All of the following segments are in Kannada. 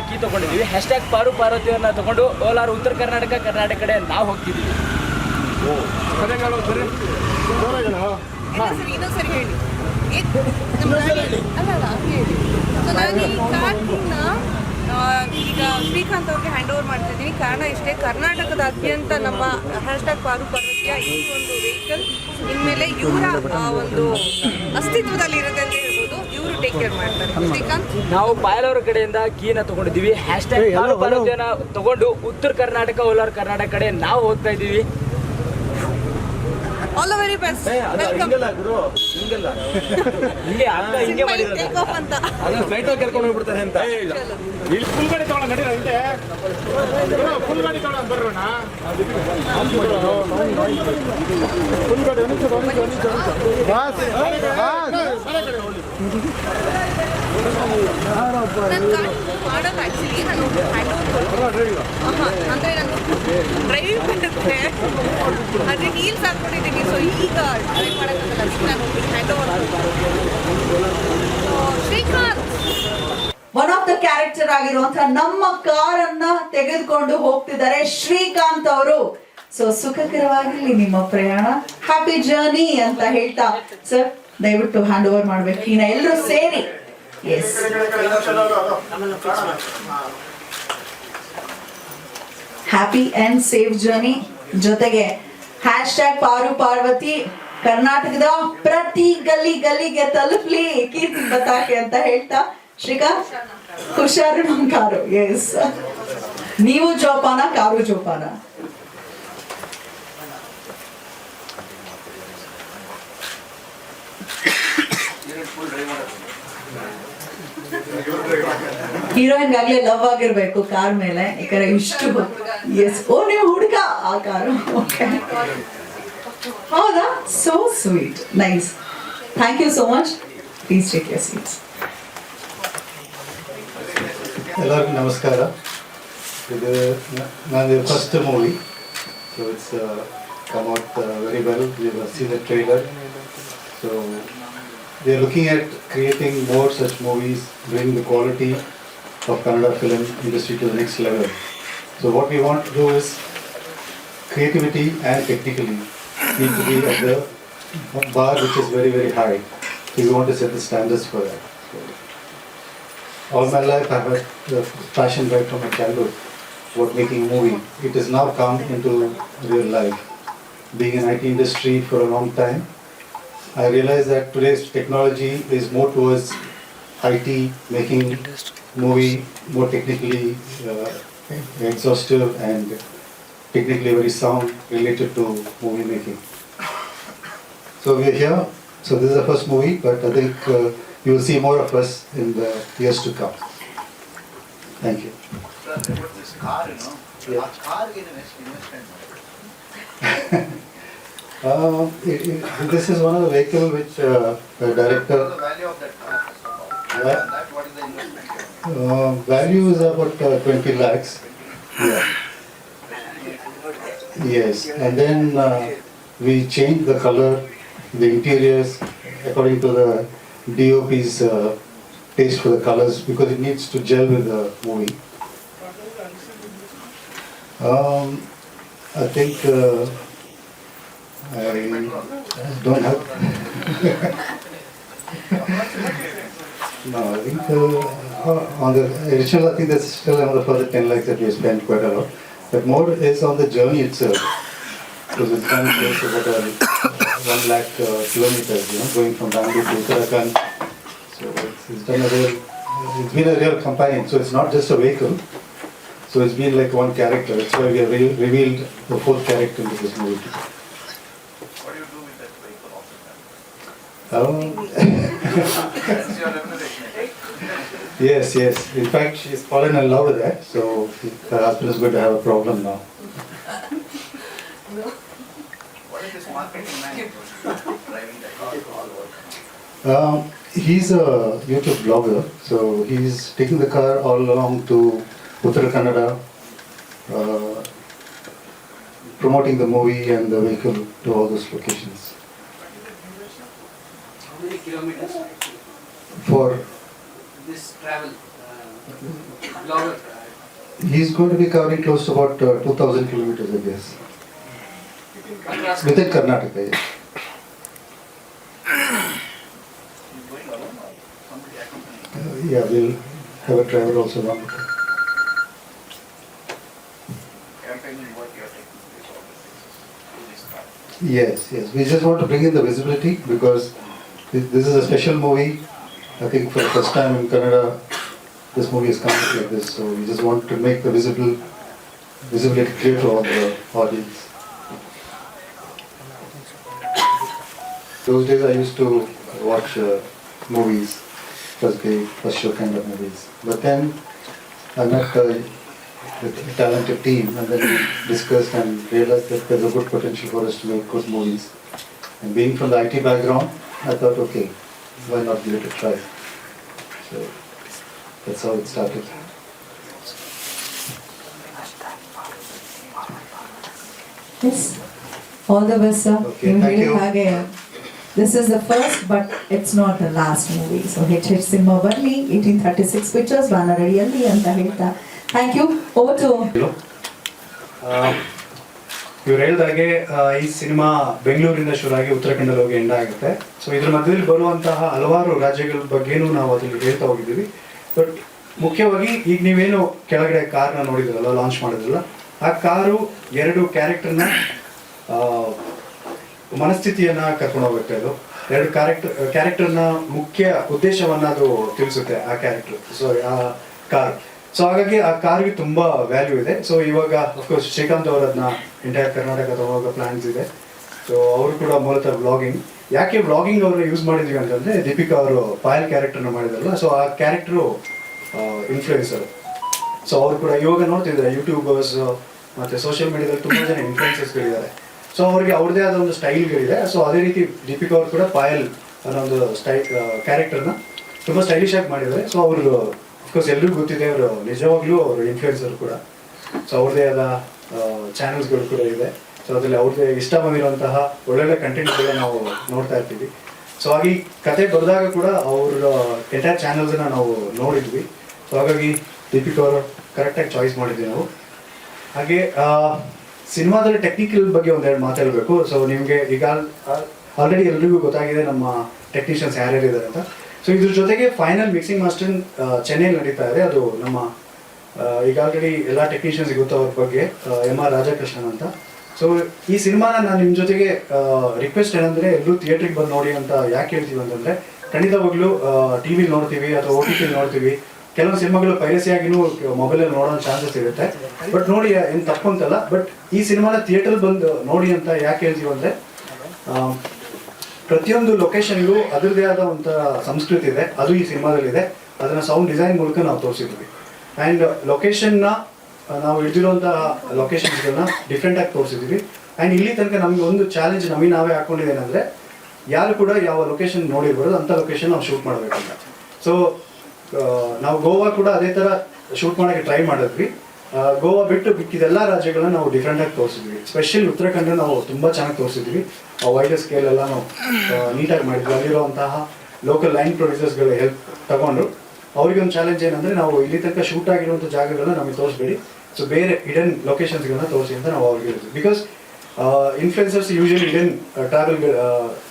ಕೀ ತೊಗೊಂಡಿದ್ದೀವಿ. ಹ್ಯಾಶ್ಟ್ಯಾಗ್ ಪಾರು ಪಾರ್ವತಿಯವ್ರನ್ನ ತೊಗೊಂಡು ಕೋಲಾರ ಉತ್ತರ ಕರ್ನಾಟಕ ಕಡೆ ನಾವು ಹೋಗ್ತಿದ್ದೀವಿ. ಇನ್ನೊಂದ್ಸರಿ ಹೇಳಿ. ನಾನು ಈ ಕಾರ್ಟೂನ್ನ ಈಗ ಶ್ರೀಕಾಂತ್ ಅವ್ರಿಗೆ ಹ್ಯಾಂಡ್ ಓವರ್ ಮಾಡ್ತಿದ್ದೀನಿ. ಕಾರಣ ಇಷ್ಟೇ, ಕರ್ನಾಟಕದಾದ್ಯಂತ ನಮ್ಮ ಹ್ಯಾಶ್ಟ್ಯಾಗ್ ಪಾರು ಪಾರ್ವತಿಯ ಈ ಒಂದು ವೆಹಿಕಲ್ ಇನ್ಮೇಲೆ ಇವರ ಒಂದು ಅಸ್ತಿತ್ವದಲ್ಲಿ ಇರುತ್ತೆ ಅಂತ ಹೇಳ್ಬೋದು. ಇವರು ಟೇಕ್ ಕೇರ್ ಮಾಡ್ತಾರೆ. ಶ್ರೀಕಾಂತ್, ನಾವು ಪಾಯಲವರ ಕಡೆಯಿಂದ ಕೀನ ತೊಗೊಂಡಿದ್ದೀವಿ. ಹ್ಯಾಶ್ಟ್ಯಾಗ್ ಪಾರು ಪಾರ್ವತಿಯನ್ನ ತೊಗೊಂಡು ಉತ್ತರ ಕರ್ನಾಟಕ ಕೋಲಾರ ಕರ್ನಾಟಕ ಕಡೆ ನಾವು ಹೋಗ್ತಾ ಇದ್ದೀವಿ. All the very best. Welcome. ಹಿಂಗೆ ಮಾಡಿರೋದು ಟೇಕ್ ಆಫ್ ಅಂತ. ಫ್ಲೈಟ್ ಕರ್ಕೊಂಡು ಹೋಗ್ಬಿಡ್ತಾರೆ ಅಂತ. ಇಲ್ಲಿ ಫುಲ್ ಗಾಡಿ ತಗೊಳ್ಳೋಣ ನಡೀರ ಹಿಂದೆ. ಫುಲ್ ಗಾಡಿ ತಗೊಳ್ಳೋಣ ಬರೋಣ. ಫುಲ್ ಗಾಡಿ ಮಾಡೋದು ಆ್ಯಕ್ಚುಲಿ ನಾನು ಹ್ಯಾಂಡ್ ಓವರ್ ಅಂದರೆ ನಾನು ಡ್ರೈವಿಂಗ್ ಬರುತ್ತೆ, ಆದರೆ ನೀಲ್ಸ್ ಹಾಕ್ಕೊಂಡಿದ್ದೀನಿ. ಸೊ ಈಗ ಡ್ರೈವ್ ಮಾಡೋಕ್ಕಾಗಲ್ಲ, ಅದಕ್ಕೆ ನಾನು hand over. Srikanth one of the character ಆಗಿರುವಂತಹ ನಮ್ಮ ಕಾರನ್ನ ತೆಗೆದುಕೊಂಡು ಹೋಗ್ತಿದ್ದಾರೆ ಶ್ರೀಕಾಂತ್ ಅವರು. ಸೊ ಸುಖಕರವಾಗಿರ್ಲಿ ನಿಮ್ಮ ಪ್ರಯಾಣ, ಹ್ಯಾಪಿ ಜರ್ನಿ ಅಂತ ಹೇಳ್ತಾ ಸರ್ ದಯವಿಟ್ಟು ಹ್ಯಾಂಡ್ ಓವರ್ ಮಾಡ್ಬೇಕು ಕೀನ ಎಲ್ಲರೂ ಸೇರಿ. Yes, happy and safe journey. ಜೊತೆಗೆ ಹ್ಯಾಶ್ಟ್ಯಾಗ್ ಪಾರು ಪಾರ್ವತಿ ಕರ್ನಾಟಕದ ಪ್ರತಿ ಗಲ್ಲಿಗೆ ತಲುಪ್ಲಿ ಕೀರ್ತಿ ಪತಾಕೆ ಅಂತ ಹೇಳ್ತಾ ಶ್ರೀಕಾಂತ್ ಹುಷಾರು ನಮ್ ಕಾರು. ಎಸ್, ನೀವು ಜೋಪಾನ, ಕಾರು ಜೋಪಾನ. ಹೀರೋಯಿನ್ ಆಗ್ಲೇ ಲವ್ ಆಗಿರ್ಬೇಕು ಕಾರ್ ಮೇಲೆ, ಯಾಕಂದ್ರೆ ಇಷ್ಟು. ಎಸ್, ಓ ನೀವು ಹುಡುಗ ಆ ಕಾರು. ಓಕೆ, ಹೌದಾ? So sweet, nice. Thank you so much. Please take your seats. ಎಲ್ಲರಿಗೂ ನಮಸ್ಕಾರ. ಇದು ನಂದು first movie. So it's come out very well. You have seen the trailer. So we are looking at creating more such movies, bring the quality of Kannada film industry to the next level. So what we want to do is creativity and technically need to be at the bar which is very, very high. So we want to set the standards for that. So, all my life I have had the passion right from my childhood about making a movie. It has now come into real life. Being in IT industry for a long time, I realize that today's technology is more towards IT, making movie more technically exhaustive and technically very sound related to movie making. So we are here. So this is the first movie, but I think you will see more of us in the years to come. Thank you. This car, you know, Yeah. a car investment. This is one of the vehicle which the What director is the value of that car? Yeah. That what is the investment? value is about 20 lakhs. Yeah. Yes, and then we change the color, the interiors according to the DOP's taste for the colors because it needs to gel with the movie. I think I don't have. No, I think on the original, I think there's still another further 10 lakhs that we spent quite a lot. But more is on the journey itself. Because it's done close to about 1 lakh kilometers, you know, going from Bangalore to Uttarakhand. So it's been a real companion. So it's not just a vehicle. So it's been like one character. That's why we have revealed the fourth character into this movie. What do you do with that vehicle after that? That's your remuneration. Yes, yes. In fact, she's fallen in love with that. So her husband is going to have a problem now. What is this marketing man driving the car? He's a YouTube blogger. So he's taking the car all along to Uttara Kannada, promoting the movie and the vehicle to all those locations. How many kilometers For this travel? He's going to be covering close to about 2,000 kilometers, I guess. Within Karnataka, yes. He's going alone or somebody accompanying? Yeah, we'll have a driver also now. Campaigning work you are taking place all the places through this car. Yes, yes. We just want to bring in the visibility because this is a special movie. I think for the first time in Kannada, this movie is coming like this. So we just want to make the visibility clear to all the audience. Those days I used to watch movies, first day, first show kind of movies. But then I met the talented team and then we discussed and realized that there's a good potential for us to make good movies. And being from the IT background, I thought, okay, why not give it a try? So that's how it started. Yes. All the best, sir. Okay, ನೀವು thank ಹೇಳಿದ you. ಹಾಗೆ this is the first but it's not the last movie. So H cinema ಬರಲಿ 1836 ಪಿಕ್ಚರ್ಸ್ ಬ್ಯಾನರ್ ಅಡಿಯಲ್ಲಿ ಅಂತ ಹೇಳ್ತಾ ಥ್ಯಾಂಕ್ ಯು. ಓವರ್ ಟು ಇವ್ರು ಹೇಳ್ದಾಗೆ ಈ ಸಿನಿಮಾ ಬೆಂಗಳೂರಿಂದ ಶುರುವಾಗಿ ಉತ್ತರಾಖಂಡಲ್ಲಿ ಹೋಗಿ ಎಂಡ್ ಆಗುತ್ತೆ. ಸೊ ಇದ್ರ ಮಧ್ಯದಲ್ಲಿ ಬರುವಂತಹ ಹಲವಾರು ರಾಜ್ಯಗಳ ಬಗ್ಗೆನೂ ನಾವು ಅದರಲ್ಲಿ ಹೇಳ್ತಾ ಹೋಗಿದ್ದೀವಿ. ಬಟ್ ಮುಖ್ಯವಾಗಿ ಈಗ ನೀವೇನು ಕೆಳಗಡೆ ಕಾರ್ನ ನೋಡಿದ್ರಲ್ಲ, ಲಾಂಚ್ ಮಾಡಿದ್ರಲ್ಲ, ಆ ಕಾರು 2 ಕ್ಯಾರೆಕ್ಟರ್ನ ಮನಸ್ಥಿತಿಯನ್ನ ಕರ್ಕೊಂಡು ಹೋಗುತ್ತೆ. ಅದು 2 ಕ್ಯಾರೆಕ್ಟರ್ನ ಮುಖ್ಯ ಉದ್ದೇಶವನ್ನ ಅದು ತಿಳಿಸುತ್ತೆ ಆ ಕ್ಯಾರೆಕ್ಟರ್. ಸೊ ಆ ಕಾರ್, ಸೊ ಹಾಗಾಗಿ ಆ ಕಾರ್ಗೆ ತುಂಬಾ ವ್ಯಾಲ್ಯೂ ಇದೆ. ಸೊ ಇವಾಗ ಅಫ್ಕೋರ್ಸ್ ಶ್ರೀಕಾಂತ್ ಅವರು ಅದನ್ನ ಎಂಟೈರ್ ಕರ್ನಾಟಕ ತಗೋವಾಗ ಪ್ಲಾನ್ಸ್ ಇದೆ. ಸೊ ಅವರು ಕೂಡ ಮೂಲತಃ ವ್ಲಾಗಿಂಗ್. ಯಾಕೆ ವ್ಲಾಗಿಂಗ್ ಅವ್ರನ್ನ ಯೂಸ್ ಮಾಡಿದ್ವಿ ಅಂತಂದ್ರೆ, ದೀಪಿಕಾ ಅವರು ಪಾಯಲ್ ಕ್ಯಾರೆಕ್ಟರ್ನ ಮಾಡಿದ್ರಲ್ಲ, ಸೊ ಆ ಕ್ಯಾರೆಕ್ಟರು ಇನ್ಫ್ಲೂಯೆನ್ಸರ್. ಸೊ ಅವರು ಕೂಡ ಇವಾಗ ನೋಡ್ತಿದ್ದಾರೆ ಯೂಟ್ಯೂಬರ್ಸ್ ಮತ್ತೆ ಸೋಷಿಯಲ್ ಮೀಡಿಯಾದಲ್ಲಿ ತುಂಬಾ ಜನ ಇನ್ಫ್ಲುಯೆನ್ಸರ್ಸ್ಗಳಿದ್ದಾರೆ. ಸೊ ಅವ್ರಿಗೆ ಅವ್ರದೇ ಆದ ಒಂದು ಸ್ಟೈಲ್ಗಳಿದೆ. ಸೊ ಅದೇ ರೀತಿ ದೀಪಿಕಾ ಅವರು ಕೂಡ ಪಾಯಲ್ ಅನ್ನೋ ಒಂದು ಕ್ಯಾರೆಕ್ಟರ್ನ ತುಂಬ ಸ್ಟೈಲಿಶ್ ಆಗಿ ಮಾಡಿದ್ದಾರೆ. ಸೊ ಅವರು ಅಫ್ಕೋರ್ಸ್ ಎಲ್ರಿಗೂ ಗೊತ್ತಿದೆ, ಅವರು ನಿಜವಾಗ್ಲೂ ಅವರು ಇನ್ಫ್ಲುಯೆನ್ಸರ್ ಕೂಡ. ಸೊ ಅವ್ರದೇ ಆದ ಚಾನಲ್ಸ್ಗಳು ಕೂಡ ಇದೆ. ಸೊ ಅದರಲ್ಲಿ ಅವ್ರದ್ದೇ ಇಷ್ಟ ಬಂದಿರುವಂತಹ ಒಳ್ಳೊಳ್ಳೆ ಕಂಟೆಂಟ್ಗಳನ್ನ ನಾವು ನೋಡ್ತಾ ಇರ್ತೀವಿ. ಸೊ ಹಾಗೆ ಕತೆ ಬರೆದಾಗ ಕೂಡ ಅವ್ರ ಎಂಟೈರ್ ಚಾನಲ್ಸನ್ನ ನಾವು ನೋಡಿದ್ವಿ. ಸೊ ಹಾಗಾಗಿ ದೀಪಿಕಾ ಅವರು ಕರೆಕ್ಟಾಗಿ ಚಾಯ್ಸ್ ಮಾಡಿದ್ವಿ ನಾವು. ಹಾಗೆ ಸಿನಿಮಾದಲ್ಲಿ ಟೆಕ್ನಿಕಲ್ ಬಗ್ಗೆ ಒಂದೆರಡು ಮಾತಾಡಬೇಕು. ಸೊ ನಿಮಗೆ ಈಗ ಆಲ್ರೆಡಿ ಎಲ್ರಿಗೂ ಗೊತ್ತಾಗಿದೆ ನಮ್ಮ ಟೆಕ್ನಿಷಿಯನ್ಸ್ ಯಾರ್ಯಾರು ಇದ್ದಾರೆ ಅಂತ. ಸೊ ಇದ್ರ ಜೊತೆಗೆ ಫೈನಲ್ ಮಿಕ್ಸಿಂಗ್ ಮಾಸ್ಟರ್ ಚೆನ್ನೈಲಿ ನಡೀತಾ ಇದೆ. ಅದು ನಮ್ಮ ಈಗ ಆಲ್ರೆಡಿ ಎಲ್ಲ ಟೆಕ್ನಿಷಿಯನ್ಸ್ ಗೊತ್ತು ಅವ್ರ ಬಗ್ಗೆ, M.R. ರಾಧಾಕೃಷ್ಣನ್ ಅಂತ. ಸೊ ಈ ಸಿನಿಮಾನ ನಾನು ನಿಮ್ಮ ಜೊತೆಗೆ ರಿಕ್ವೆಸ್ಟ್ ಏನಂದರೆ, ಎಲ್ಲರೂ ಥಿಯೇಟ್ರಿಗೆ ಬಂದು ನೋಡಿ ಅಂತ ಯಾಕೆ ಹೇಳ್ತೀವಿ ಅಂತಂದರೆ, ಖಂಡಿತವಾಗ್ಲೂ TV ನೋಡ್ತೀವಿ ಅಥವಾ OTT ನೋಡ್ತೀವಿ. ಕೆಲವೊಂದು ಸಿನಿಮಾಗಳು ಪೈರಸಿಯಾಗಿನೂ ಮೊಬೈಲಲ್ಲಿ ನೋಡೋ ಚಾನ್ಸಸ್ ಇರುತ್ತೆ. ಬಟ್ ನೋಡಿ, ಏನು ತಪ್ಪು ಅಂತಲ್ಲ. ಬಟ್ ಈ ಸಿನಿಮಾನ ಥಿಯೇಟರ್ ಬಂದು ನೋಡಿ ಅಂತ ಯಾಕೆ ಹೇಳ್ತೀವಿ ಅಂದರೆ, ಪ್ರತಿಯೊಂದು ಲೊಕೇಶನ್ಗೂ ಅದರದೇ ಆದ ಒಂಥರ ಸಂಸ್ಕೃತಿ ಇದೆ. ಅದು ಈ ಸಿನಿಮಾದಲ್ಲಿದೆ. ಅದನ್ನು ಸೌಂಡ್ ಡಿಸೈನ್ ಮೂಲಕ ನಾವು ತೋರಿಸಿದ್ವಿ. ಆ್ಯಂಡ್ ಲೊಕೇಶನ್ನ ನಾವು ಹಿಡಿದಿರುವಂತಹ ಲೊಕೇಶನ್ಸ್ಗಳನ್ನ ಡಿಫ್ರೆಂಟಾಗಿ ತೋರಿಸಿದ್ವಿ. ಆ್ಯಂಡ್ ಇಲ್ಲಿ ತನಕ ನಮಗೆ ಒಂದು ಚಾಲೆಂಜ್ ನಮಗೆ ನಾವೇ ಹಾಕೊಂಡಿದ್ದೇನೆಂದರೆ, ಯಾರು ಕೂಡ ಯಾವ ಲೊಕೇಶನ್ ನೋಡಿರ್ಬೋದು ಅಂಥ ಲೊಕೇಶನ್ ನಾವು ಶೂಟ್ ಮಾಡಬೇಕಂತ. ಸೊ ನಾವು ಗೋವಾ ಕೂಡ ಅದೇ ಥರ ಶೂಟ್ ಮಾಡೋಕ್ಕೆ ಟ್ರೈ ಮಾಡಿದ್ವಿ. ಗೋವಾ ಬಿಟ್ಟು ಮಿಕ್ಕಿದೆಲ್ಲ ರಾಜ್ಯಗಳನ್ನ ನಾವು ಡಿಫ್ರೆಂಟಾಗಿ ತೋರಿಸಿದ್ವಿ. ಸ್ಪೆಷಲಿ ಉತ್ತರಾಖಂಡ ನಾವು ತುಂಬ ಚೆನ್ನಾಗಿ ತೋರಿಸಿದ್ವಿ. ವೈಡರ್ ಸ್ಕೇಲೆಲ್ಲ ನಾವು ನೀಟಾಗಿ ಮಾಡಿದ್ವಿ. ಅಲ್ಲಿರುವಂತಹ ಲೋಕಲ್ ಲೈನ್ ಪ್ರೊಡ್ಯೂಸರ್ಸ್ಗಳ ಹೆಲ್ಪ್ ತಗೊಂಡು ಅವ್ರಿಗೆ ಒಂದು ಚಾಲೆಂಜ್ ಏನಂದರೆ, ನಾವು ಇಲ್ಲಿ ತನಕ ಶೂಟ್ ಆಗಿರುವಂಥ ಜಾಗಗಳನ್ನ ನಮಗೆ ತೋರಿಸ್ಬೇಡಿ, ಸೊ ಬೇರೆ ಹಿಡನ್ ಲೊಕೇಶನ್ಸ್ಗಳನ್ನ ತೋರಿಸಿ ಅಂತ ನಾವು ಅವ್ರಿಗೆ ಹೇಳಿದ್ವಿ. Because influencers usually hidden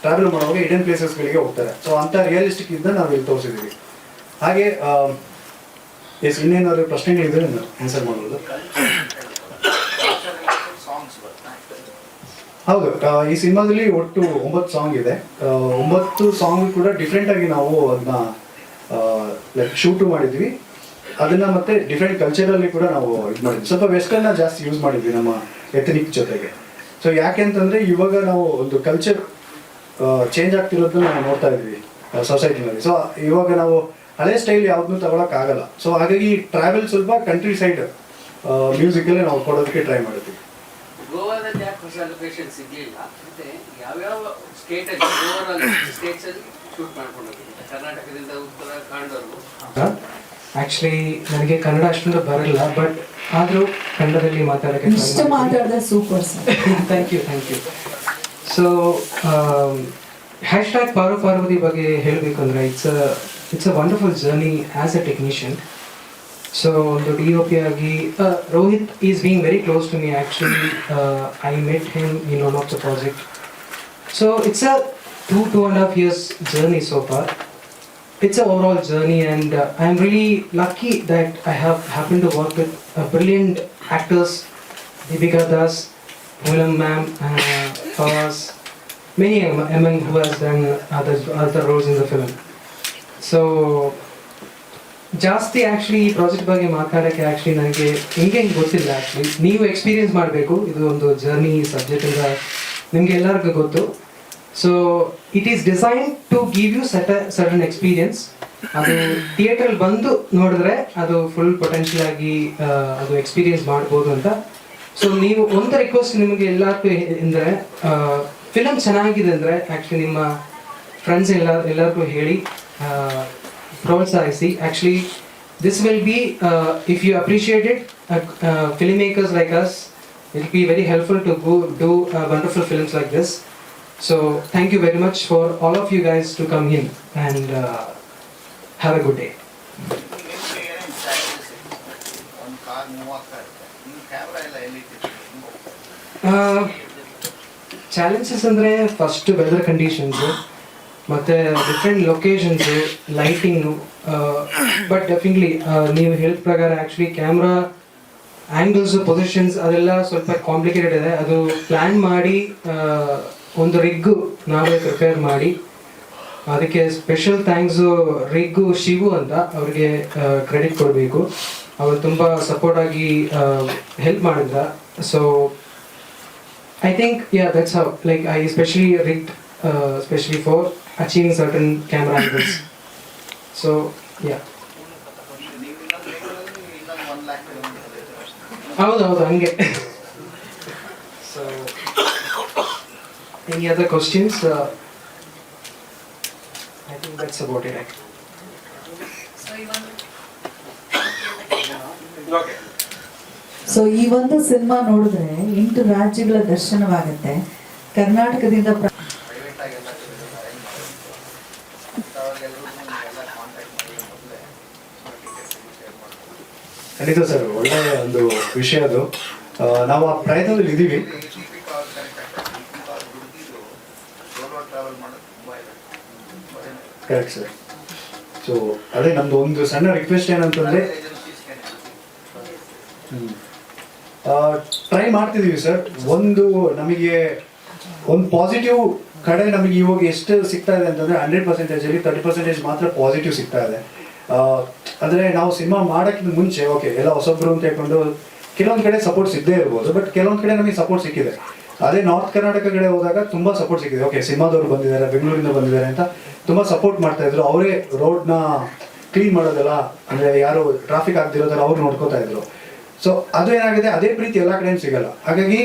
travel ಮಾಡುವಾಗ ಹಿಡನ್ ಪ್ಲೇಸಸ್ಗಳಿಗೆ ಹೋಗ್ತಾರೆ. ಸೊ ಅಂಥ ರಿಯಲಿಸ್ಟಿಕ್ ಇಂದ ನಾವು ಇಲ್ಲಿ ತೋರಿಸಿದ್ವಿ. ಹಾಗೆ ಎಸ್, ಇನ್ನೇನಾದ್ರು ಪ್ರಶ್ನೆಗಳಿದ್ರೆ ಆನ್ಸರ್ ಮಾಡ್ಬೋದು. ಹೌದು, ಈ ಸಿನಿಮಾದಲ್ಲಿ ಒಟ್ಟು 9 ಸಾಂಗ್ ಇದೆ. 9 ಸಾಂಗ್ ಕೂಡ ಡಿಫ್ರೆಂಟಾಗಿ ನಾವು ಅದನ್ನ ಲೈಕ್ ಶೂಟು ಮಾಡಿದ್ವಿ. ಅದನ್ನ ಮತ್ತೆ ಡಿಫ್ರೆಂಟ್ ಕಲ್ಚರಲ್ಲಿ ಕೂಡ ನಾವು ಇದು ಮಾಡಿದ್ವಿ. ಸ್ವಲ್ಪ ವೆಸ್ಟರ್ನ ಜಾಸ್ತಿ ಯೂಸ್ ಮಾಡಿದ್ವಿ ನಮ್ಮ ಎಥನಿಕ್ ಜೊತೆಗೆ. ಸೊ ಯಾಕೆ ಅಂತಂದರೆ, ಇವಾಗ ನಾವು ಒಂದು ಕಲ್ಚರ್ ಚೇಂಜ್ ಆಗ್ತಿರೋದನ್ನ ನಾವು ನೋಡ್ತಾ ಇದ್ವಿ ಸೊಸೈಟಿನಲ್ಲಿ. ಸೊ ಇವಾಗ ನಾವು ಹಳೆ ಸ್ಟೈಲ್ ಯಾವುದನ್ನು ತಗೊಳಕ್ಕಾಗಲ್ಲ. ಸೊ ಹಾಗಾಗಿ ಟ್ರಾವೆಲ್ ಸ್ವಲ್ಪ ಕಂಟ್ರಿ ಸೈಡ್ ಮ್ಯೂಸಿಕಲ್ಲೇ ನಾವು ಕೊಡೋದಕ್ಕೆ ಟ್ರೈ ಮಾಡಿದ್ವಿ. ಗೋವಾದಲ್ಲಿ ಯಾಕೆ ಹೊಸ ಲೊಕೇಶನ್ ಸಿಗಲಿಲ್ಲ ಮತ್ತೆ ಯಾವ್ಯಾವ ಸ್ಟೇಟಲ್ಲಿ ಓವರ್ ಸ್ಟೇಟ್ಸಲ್ಲಿ ಶೂಟ್ ಮಾಡ್ಕೊಂಡು ಹೋಗಿದ್ದೀವಿ ಕರ್ನಾಟಕದಿಂದ ಉತ್ತರಾಖಂಡವರೆಗೂ? ಆ್ಯಕ್ಚುಲಿ ನನಗೆ ಕನ್ನಡ ಅಷ್ಟೊಂದು ಬರಲ್ಲ, ಬಟ್ ಆದರೂ ಕನ್ನಡದಲ್ಲಿ ಮಾತಾಡೋದು super. Thank you. So hashtag Paaru Parvathi ಬಗ್ಗೆ ಹೇಳಬೇಕು ಅಂದರೆ, it's a wonderful journey as a technician. So ಒಂದು DOP ಆಗಿ Rohit is being very close to me actually. I met him in one of the project. So it's a 2.5 years journey so far. It's an overall journey, and I'm really lucky that I have happened to work with brilliant actors, Deepika Das, Poolam ma'am, Fawaz, many among who has done other roles in the film. So ಜಾಸ್ತಿ ಆ್ಯಕ್ಚುಲಿ ಈ ಪ್ರಾಜೆಕ್ಟ್ ಬಗ್ಗೆ ಮಾತಾಡೋಕ್ಕೆ ಆ್ಯಕ್ಚುಲಿ ನನಗೆ ಹೆಂಗೆ ಗೊತ್ತಿಲ್ಲ. ಆ್ಯಕ್ಚುಲಿ ನೀವು ಎಕ್ಸ್ಪೀರಿಯನ್ಸ್ ಮಾಡಬೇಕು. ಇದು ಒಂದು ಜರ್ನಿ ಸಬ್ಜೆಕ್ಟ್ ಅಂತ ನಿಮಗೆ ಎಲ್ಲರಿಗೂ ಗೊತ್ತು. So it is design to give you certain experience. ಅದು ಥಿಯೇಟ್ರಲ್ಲಿ ಬಂದು ನೋಡಿದ್ರೆ ಅದು ಫುಲ್ ಪೊಟೆನ್ಷಿಯಲ್ ಆಗಿ ಅದು ಎಕ್ಸ್ಪೀರಿಯನ್ಸ್ ಮಾಡ್ಬೋದು ಅಂತ. ಸೊ ನೀವು ಒಂದು ರಿಕ್ವೆಸ್ಟ್ ನಿಮಗೆ ಎಲ್ಲರಿಗೂ ಅಂದರೆ ಫಿಲಮ್ ಚೆನ್ನಾಗಿದೆ ಅಂದರೆ ಆ್ಯಕ್ಚುಲಿ ನಿಮ್ಮ ಫ್ರೆಂಡ್ಸ್ ಎಲ್ಲರಿಗೂ ಹೇಳಿ ಪ್ರೋತ್ಸಾಹಿಸಿ. Actually this will be if you appreciate it, film makers like us, it will be very helpful to do wonderful films like this. So thank you very much for all of you guys to come in and have a good day. ಒಂದು ಕಾರ್ ಮೂವ್ ಆಗ್ತಾ ಇರುತ್ತೆ, ನಿಮ್ಮ ಕ್ಯಾಮ್ರಾ ಎಲ್ಲ ಎಲ್ಲಿ ಚಾಲೆಂಜಸ್ ಅಂದರೆ ಫಸ್ಟ್ ವೆದರ್ ಕಂಡೀಷನ್ಸು, ಮತ್ತು different locations, lighting. But definitely ನೀವು ಹೇಳಿದ ಪ್ರಕಾರ ಆ್ಯಕ್ಚುಲಿ ಕ್ಯಾಮ್ರಾ ಆ್ಯಂಗಲ್ಸು, ಪೊಸಿಷನ್ಸ್ ಅದೆಲ್ಲ ಸ್ವಲ್ಪ ಕಾಂಪ್ಲಿಕೇಟೆಡ್ ಇದೆ. ಅದು ಪ್ಲ್ಯಾನ್ ಮಾಡಿ ಒಂದು ರಿಗ್ಗು ನಾವೇ ಪ್ರಿಪೇರ್ ಮಾಡಿ, ಅದಕ್ಕೆ ಸ್ಪೆಷಲ್ ಥ್ಯಾಂಕ್ಸು ರಿಗ್ಗು ಶಿವು ಅಂತ ಅವ್ರಿಗೆ ಕ್ರೆಡಿಟ್ ಕೊಡಬೇಕು. ಅವರು ತುಂಬ ಸಪೋರ್ಟಾಗಿ ಹೆಲ್ಪ್ ಮಾಡಿದ್ರ. So I think that's how like I specially rigged specially for achieving certain camera angles. So ನೀವು ಇನ್ನೊಂದು 1 lakh ಹೌದು ಹಂಗೆ. So any other questions? I think that's about it. So ಈ ಒಂದು ಸಿನಿಮಾ ನೋಡಿದ್ರೆ 8 ರಾಜ್ಯಗಳ ದರ್ಶನವಾಗುತ್ತೆ. ಕರ್ನಾಟಕದಿಂದ ಪ್ರೈವೇಟ್ ಆಗಿ ಎಲ್ಲ ಅವಾಗೆಲ್ಲರೂ ಎಲ್ಲ ಕಾಂಟ್ಯಾಕ್ಟ್ ಮಾಡಿ ಮೊದಲೇ ಶೇರ್ ಮಾಡ್ತಾರೆ. ಖಂಡಿತ ಸರ್, ಒಳ್ಳೆ ಒಂದು ವಿಷಯ ಅದು. ನಾವು ಆ ಪ್ರಯತ್ನದಲ್ಲಿ ಇದ್ದೀವಿ. Correct sir. ಸೊ ಅದೇ ನಮ್ದು ಒಂದು ಸಣ್ಣ ರಿಕ್ವೆಸ್ಟ್ ಏನಂತಂದ್ರೆ, ಟ್ರೈ ಮಾಡ್ತಿದ್ದೀವಿ ಸರ್. ಒಂದು ನಮಗೆ ಒಂದು ಪಾಸಿಟಿವ್ ಕಡೆ ನಮಗೆ ಇವಾಗ ಎಷ್ಟು ಸಿಗ್ತಾ ಇದೆ ಅಂತಂದ್ರೆ 100%ಅಲ್ಲಿ 30% ಮಾತ್ರ ಪಾಸಿಟಿವ್ ಸಿಗ್ತಾ ಇದೆ. ಅಂದರೆ ನಾವು ಸಿನಿಮಾ ಮಾಡೋಕ್ಕಿಂತ ಮುಂಚೆ ಓಕೆ ಎಲ್ಲ ಹೊಸಬ್ರು ಅಂತ ಹೇಳ್ಕೊಂಡು ಕೆಲವೊಂದು ಕಡೆ ಸಪೋರ್ಟ್ ಸಿಗದೇ ಇರ್ಬೋದು, ಬಟ್ ಕೆಲವೊಂದು ಕಡೆ ನಮಗೆ ಸಪೋರ್ಟ್ ಸಿಕ್ಕಿದೆ. ಅದೇ ನಾರ್ತ್ ಕರ್ನಾಟಕ ಕಡೆ ಹೋದಾಗ ತುಂಬ ಸಪೋರ್ಟ್ ಸಿಕ್ಕಿದೆ. ಓಕೆ ಸಿನಿಮಾದವ್ರು ಬಂದಿದ್ದಾರೆ, ಬೆಂಗಳೂರಿಂದ ಬಂದಿದ್ದಾರೆ ಅಂತ ತುಂಬ ಸಪೋರ್ಟ್ ಮಾಡ್ತಾ ಇದ್ರು. ಅವರೇ ರೋಡ್ನ ಕ್ಲೀನ್ ಮಾಡೋದಲ್ಲ, ಅಂದರೆ ಯಾರು ಟ್ರಾಫಿಕ್ ಆಗ್ದಿರೋದಲ್ಲ ಅವ್ರು ನೋಡ್ಕೋತಾ ಇದ್ರು. ಸೊ ಅದು ಏನಾಗಿದೆ, ಅದೇ ಪ್ರೀತಿ ಎಲ್ಲ ಕಡೆ ಸಿಗಲ್ಲ. ಹಾಗಾಗಿ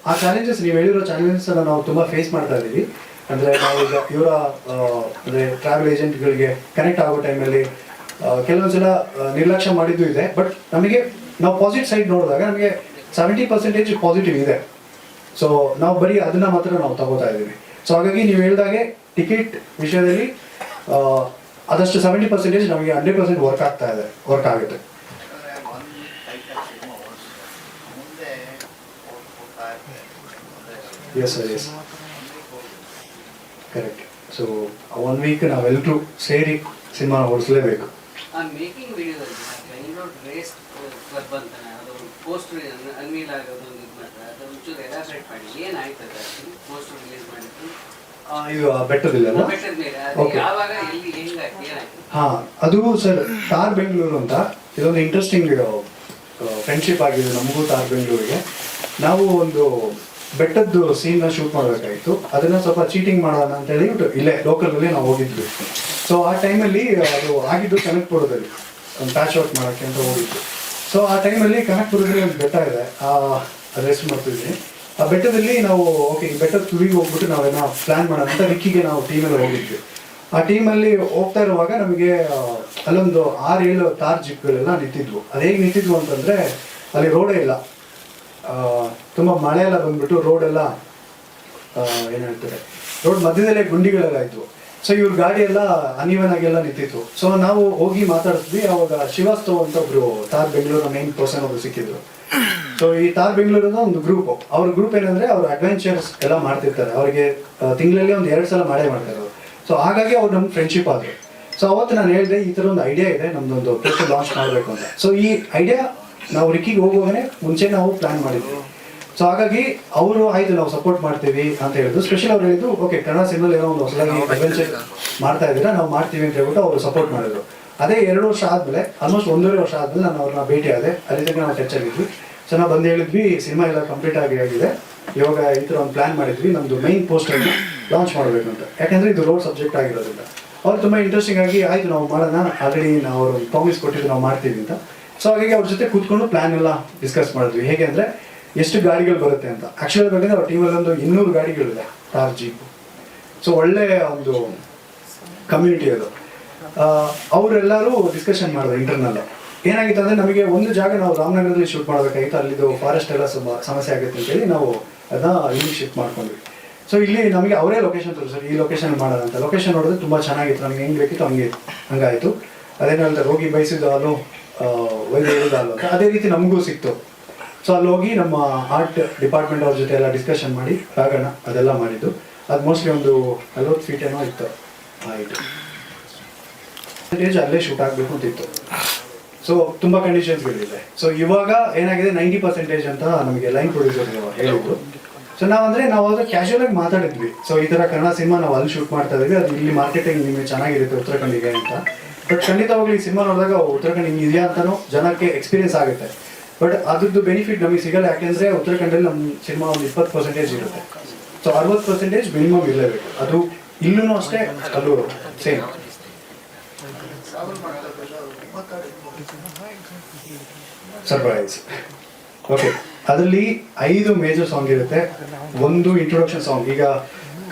ಆ ಚಾಲೆಂಜಸ್, ನೀವು ಹೇಳಿರೋ ಚಾಲೆಂಜಸ್ ಎಲ್ಲ ನಾವು ತುಂಬ ಫೇಸ್ ಮಾಡ್ತಾ ಇದ್ದೀವಿ. ಅಂದರೆ ನಾವೀಗ ಇವರ ಅಂದರೆ ಟ್ರಾವೆಲ್ ಏಜೆಂಟ್ಗಳಿಗೆ ಕನೆಕ್ಟ್ ಆಗೋ ಟೈಮಲ್ಲಿ ಕೆಲವೊಂದ್ಸಲ ನಿರ್ಲಕ್ಷ್ಯ ಮಾಡಿದ್ದು ಇದೆ. ಬಟ್ ನಮಗೆ ನಾವು ಪಾಸಿಟಿವ್ ಸೈಡ್ ನೋಡಿದಾಗ ನಮಗೆ 70% ಪಾಸಿಟಿವ್ ಇದೆ. ಸೊ ನಾವು ಬರೀ ಅದನ್ನ ಮಾತ್ರ ನಾವು ತಗೋತಾ ಇದ್ದೀವಿ. ಸೊ ಹಾಗಾಗಿ ನೀವು ಹೇಳಿದಾಗೆ ಟಿಕೆಟ್ ವಿಷಯದಲ್ಲಿ ಆದಷ್ಟು 70% ನಮಗೆ 100% ವರ್ಕ್ ಆಗುತ್ತೆ. Yes sir, yes correct. So 1 week ನಾವೆಲ್ಲರೂ ಸೇರಿ ಸಿನಿಮಾ ಓಡಿಸಲೇಬೇಕು. ಆ ಮೇಕಿಂಗ್ ವಿಡಿಯೋದಲ್ಲಿ ಬೆಂಗಳೂರು ರೇಸ್ ಕ್ಲಬ್ ಅಂತಾನೆ ಅದು ಪೋಸ್ಟರ್ ಅನ್ವೀಲ್ ಆಗೋದು ಇದು ಮಾಡ್ತಾರೆ, ಅದು ಒಂಚೂರು ಎಲಾಬ್ರೇಟ್ ಮಾಡಿ ಏನಾಯ್ತದೆ ಪೋಸ್ಟರ್ ರಿಲೀಸ್ ಮಾಡಿದ್ದು ಇದು ಬೆಟ್ಟದಿಲ್ಲ ಬೆಟ್ಟದ ಮೇಲೆ ಅದು ಯಾವಾಗ ಎಲ್ಲಿ ಹೆಂಗಾಯ್ತು ಏನಾಯ್ತು? ಹಾಂ, ಅದು ಸರ್ ತಾರ್ ಬೆಂಗಳೂರು ಅಂತ ಇದೊಂದು ಇಂಟ್ರೆಸ್ಟಿಂಗ್ ಫ್ರೆಂಡ್ಶಿಪ್ ಆಗಿದೆ ನಮಗೂ ತಾರ್ ಬೆಂಗಳೂರಿಗೆ. ನಾವು ಒಂದು ಬೆಟ್ಟದ್ದು ಸೀನ್ನ ಶೂಟ್ ಮಾಡಬೇಕಾಗಿತ್ತು. ಅದನ್ನ ಸ್ವಲ್ಪ ಚೀಟಿಂಗ್ ಮಾಡೋಣ ಅಂತೇಳಿ ಇಲ್ಲೇ ಲೋಕಲಲ್ಲಿ ನಾವು ಹೋಗಿದ್ವಿ. ಸೊ ಆ ಟೈಮಲ್ಲಿ ಅದು ಆಗಿದ್ದು ಕನಕಪುರದಲ್ಲಿ ಒಂದು ಪ್ಯಾಚ್ ವರ್ಕ್ ಮಾಡೋಕ್ಕೆ ಅಂತ ಹೋಗಿದ್ದು. ಸೊ ಆ ಟೈಮಲ್ಲಿ ಕನಕಪುರದಲ್ಲಿ ಒಂದು ಬೆಟ್ಟ ಇದೆ, ಅದು ಹೆಸರು ಮಾಡ್ತಿದ್ವಿ. ಆ ಬೆಟ್ಟದಲ್ಲಿ ನಾವು ಓಕೆ ಈ ಬೆಟ್ಟದ ತುದಿಗೆ ಹೋಗ್ಬಿಟ್ಟು ನಾವೇನೋ ಪ್ಲ್ಯಾನ್ ಮಾಡೋಣ ಅಂತ ವಿಕ್ಕಿಗೆ ನಾವು ಟೀಮಲ್ಲಿ ಹೋಗಿದ್ವಿ. ಆ ಟೀಮಲ್ಲಿ ಹೋಗ್ತಾ ಇರುವಾಗ ನಮಗೆ ಅಲ್ಲೊಂದು 6-7 ತಾರ್ ಜಿಪ್ಗಳೆಲ್ಲ ನಿಂತಿದ್ವು. ಅದು ಹೇಗೆ ನಿಂತಿದ್ವು ಅಂತಂದರೆ ಅಲ್ಲಿ ರೋಡೇ ಇಲ್ಲ, ತುಂಬ ಮಳೆ ಎಲ್ಲ ಬಂದ್ಬಿಟ್ಟು ರೋಡೆಲ್ಲ ಏನು ಹೇಳ್ತಾರೆ, ರೋಡ್ ಮಧ್ಯದಲ್ಲೇ ಗುಂಡಿಗಳೆಲ್ಲ ಇದ್ವು. ಸೊ ಇವ್ರ ಗಾಡಿ ಎಲ್ಲ ಅನಿವನ್ ಆಗೆಲ್ಲ ನಿಂತಿತ್ತು. ಸೊ ನಾವು ಹೋಗಿ ಮಾತಾಡಿದ್ವಿ. ಅವಾಗ ಶ್ರೀವಾಸ್ತವ್ ಅಂತ ಒಬ್ರು ತಾರ್ ಬೆಂಗಳೂರು ಮೇನ್ ಪರ್ಸನ್ ಒಬ್ರು ಸಿಕ್ಕಿದ್ರು. ಸೊ ಈ ತಾರ್ ಬೆಂಗಳೂರಿನ ಒಂದು ಗ್ರೂಪ್, ಅವ್ರ ಗ್ರೂಪ್ ಏನಂದ್ರೆ ಅವ್ರು ಅಡ್ವೆಂಚರ್ಸ್ ಎಲ್ಲ ಮಾಡ್ತಿರ್ತಾರೆ. ಅವ್ರಿಗೆ ತಿಂಗಳಲ್ಲಿ ಒಂದು 2 ಸಲ ಮಾಡ್ತಾರೆ ಅವರು. ಸೊ ಹಾಗಾಗಿ ಅವ್ರು ನಮ್ಮ ಫ್ರೆಂಡ್ಶಿಪ್ ಆದ್ರು. ಸೊ ಅವತ್ತು ನಾನು ಹೇಳಿದೆ ಈ ಥರ ಒಂದು ಐಡಿಯಾ ಇದೆ, ನಮ್ದೊಂದು ಪೋಸ್ಟರ್ ಲಾಂಚ್ ಮಾಡಬೇಕು ಅಂತ. ಸೊ ಈ ಐಡಿಯಾ ನಾವು ರಿಕ್ಕಿಗೆ ಹೋಗುವಾಗನೇ ಮುಂಚೆ ನಾವು ಪ್ಲಾನ್ ಮಾಡಿದ್ವಿ. ಸೊ ಹಾಗಾಗಿ ಅವರು ಆಯ್ತು ನಾವು ಸಪೋರ್ಟ್ ಮಾಡ್ತೀವಿ ಅಂತ ಹೇಳಿದ್ರು. ಸ್ಪೆಷಲ್ ಅವ್ರು ಹೇಳಿದ್ರು ಓಕೆ ಕನ್ನಡ ಸಿನಿಮಾ ಏನೋ ಒಂದು ಹೊಸದಾಗಿ ಅಡ್ವೆಂಚರ್ ಮಾಡ್ತಾ ಇದ್ದೀರಾ, ನಾವು ಮಾಡ್ತೀವಿ ಅಂತ ಹೇಳ್ಬಿಟ್ಟು ಅವರು ಸಪೋರ್ಟ್ ಮಾಡಿದ್ರು. ಅದೇ 2 ವರ್ಷ ಆದ್ಮೇಲೆ, ಆಲ್ಮೋಸ್ಟ್ 1.5 ವರ್ಷ ಆದ್ಮೇಲೆ ನಾನು ಅವ್ರನ್ನ ಭೇಟಿ ಆದೆ. ಅಲ್ಲಿ ತನಕ ನಾವು ಟಚ್ ಆಗಿದ್ವಿ. ಸೊ ನಾವು ಬಂದು ಹೇಳಿದ್ವಿ ಸಿನಿಮಾ ಎಲ್ಲ ಕಂಪ್ಲೀಟ್ ಆಗಿದೆ, ಇವಾಗ ಈ ಥರ ಒಂದು ಪ್ಲಾನ್ ಮಾಡಿದ್ವಿ, ನಮ್ಮದು ಮೈನ್ ಪೋಸ್ಟರ್ನ ಲಾಂಚ್ ಮಾಡಬೇಕು ಅಂತ. ಯಾಕಂದರೆ ಇದು ರೋಡ್ ಸಬ್ಜೆಕ್ಟ್ ಆಗಿರೋದ್ರಿಂದ ಅವ್ರು ತುಂಬ ಇಂಟ್ರೆಸ್ಟಿಂಗ್ ಆಗಿ ಆಯಿತು ನಾವು ಮಾಡೋಣ, ಆಲ್ರೆಡಿ ನಾವು ಅವರು ಪ್ರಾಮಿಸ್ ಕೊಟ್ಟಿದ್ದು ನಾವು ಮಾಡ್ತೀವಿ ಅಂತ. ಸೊ ಹಾಗಾಗಿ ಅವ್ರ ಜೊತೆ ಕೂತ್ಕೊಂಡು ಪ್ಲಾನ್ ಎಲ್ಲ ಡಿಸ್ಕಸ್ ಮಾಡಿದ್ವಿ. ಹೇಗೆ ಅಂದರೆ ಎಷ್ಟು ಗಾಡಿಗಳು ಬರುತ್ತೆ ಅಂತ. ಆ್ಯಕ್ಚುಲಿ ಬೇಕಂದ್ರೆ ಅವ್ರ ಟೀಮಲ್ಲಿ ಒಂದು 200 ಗಾಡಿಗಳಿದೆ, ಕಾರ್ ಜೀಪ್. ಸೊ ಒಳ್ಳೆಯ ಒಂದು ಕಮ್ಯುನಿಟಿ ಅದು. ಅವರೆಲ್ಲರೂ ಡಿಸ್ಕಷನ್ ಮಾಡಿದ್ರು ಇಂಟರ್ನಲ್. ಏನಾಗಿತ್ತು ಅಂದರೆ ನಮಗೆ ಒಂದು ಜಾಗ ನಾವು ರಾಮನಗರದಲ್ಲಿ ಶೂಟ್ ಮಾಡಬೇಕಾಗಿತ್ತು, ಅಲ್ಲಿದ್ದು ಫಾರೆಸ್ಟ್ ಎಲ್ಲ ಸಮಸ್ಯೆ ಆಗುತ್ತೆ ಅಂತೇಳಿ ನಾವು ಅದನ್ನ ಇಲ್ಲಿ ಶಿಫ್ಟ್ ಮಾಡ್ಕೊಂಡ್ವಿ. ಸೊ ಇಲ್ಲಿ ನಮಗೆ ಅವರೇ ಲೊಕೇಶನ್ ತೋರಿಸ್ತಾರೆ, ಈ ಲೊಕೇಶನ್ ಮಾಡೋಣ ಅಂತ. ಲೊಕೇಶನ್ ನೋಡಿದ್ರೆ ತುಂಬ ಚೆನ್ನಾಗಿತ್ತು, ನಮಗೆ ಹೆಂಗೆ ಬೇಕಿತ್ತು ಹಂಗಾಯಿತು. ಅದೇನು ಹೇಳ್ತಾರೆ ರೋಗಿ ಬಯಸಿದ ಹಾಲು ವೈದ್ಯ ಹೇಳಿದ ಹಾಲು ಅಂತ, ಅದೇ ರೀತಿ ನಮಗೂ ಸಿಕ್ತು. ಸೊ ಅಲ್ಲಿ ಹೋಗಿ ನಮ್ಮ ಆರ್ಟ್ ಡಿಪಾರ್ಟ್ಮೆಂಟ್ ಅವ್ರ ಜೊತೆ ಎಲ್ಲ ಡಿಸ್ಕಷನ್ ಮಾಡಿ ಆಗೋಣ ಅದೆಲ್ಲ ಮಾಡಿದ್ದು. ಅದು ಮೋಸ್ಟ್ಲಿ ಒಂದು 40 ಫೀಟ್ ಏನೋ ಇತ್ತು ಆಯಿತು. ಅಲ್ಲೇ ಶೂಟ್ ಆಗಬೇಕು ಅಂತಿತ್ತು. ಸೊ ತುಂಬ ಕಂಡೀಷನ್ಸ್ಗಳಿದೆ. ಸೊ ಇವಾಗ ಏನಾಗಿದೆ 90% ಅಂತ ನಮಗೆ ಲೈನ್ ಪ್ರೊಡ್ಯೂಸರ್ ಹೇಳಿದ್ರು. ಸೊ ನಾವು ಅದ್ರ ಕ್ಯಾಶುಯಲ್ ಆಗಿ ಮಾತಾಡಿದ್ವಿ. ಸೊ ಈ ಥರ ಕನ್ನಡ ಸಿನಿಮಾ ನಾವು ಅಲ್ಲಿ ಶೂಟ್ ಮಾಡ್ತಾ ಇದ್ವಿ, ಅದು ಇಲ್ಲಿ ಮಾರ್ಕೆಟಿಂಗ್ ನಿಮಗೆ ಚೆನ್ನಾಗಿರುತ್ತೆ ಉತ್ತರಾಖಂಡಿಗೆ ಅಂತ. ಬಟ್ ಖಂಡಿತವಾಗ್ಲೂ ಈ ಸಿನಿಮಾ ನೋಡಿದಾಗ ಉತ್ತರಾಖಂಡ್ ಹಿಂಗೆ ಇದೆಯಾ ಅಂತಲೂ ಜನಕ್ಕೆ ಎಕ್ಸ್ಪೀರಿಯನ್ಸ್ ಆಗುತ್ತೆ. ಬಟ್ ಅದ್ರದ್ದು ಬೆನಿಫಿಟ್ ನಮಗೆ ಸಿಗಲ್ಲ. ಯಾಕೆಂದರೆ ಉತ್ತರಾಖಂಡಲ್ಲಿ ನಮ್ಮ ಸಿನಿಮಾ ಒಂದು 20% ಇರುತ್ತೆ. ಸೊ 60% ಮಿನಿಮಮ್ ಇರಲೇಬೇಕು. ಅದು ಇಲ್ಲೂ ಅಷ್ಟೇ, ಅದು ಸೇಮ್. ಸರ್ಪ್ರೈಸ್. ಓಕೆ, ಅದರಲ್ಲಿ 5 ಮೇಜರ್ ಸಾಂಗ್ ಇರುತ್ತೆ, ಒಂದು ಇಂಟ್ರೊಡಕ್ಷನ್ ಸಾಂಗ್. ಈಗ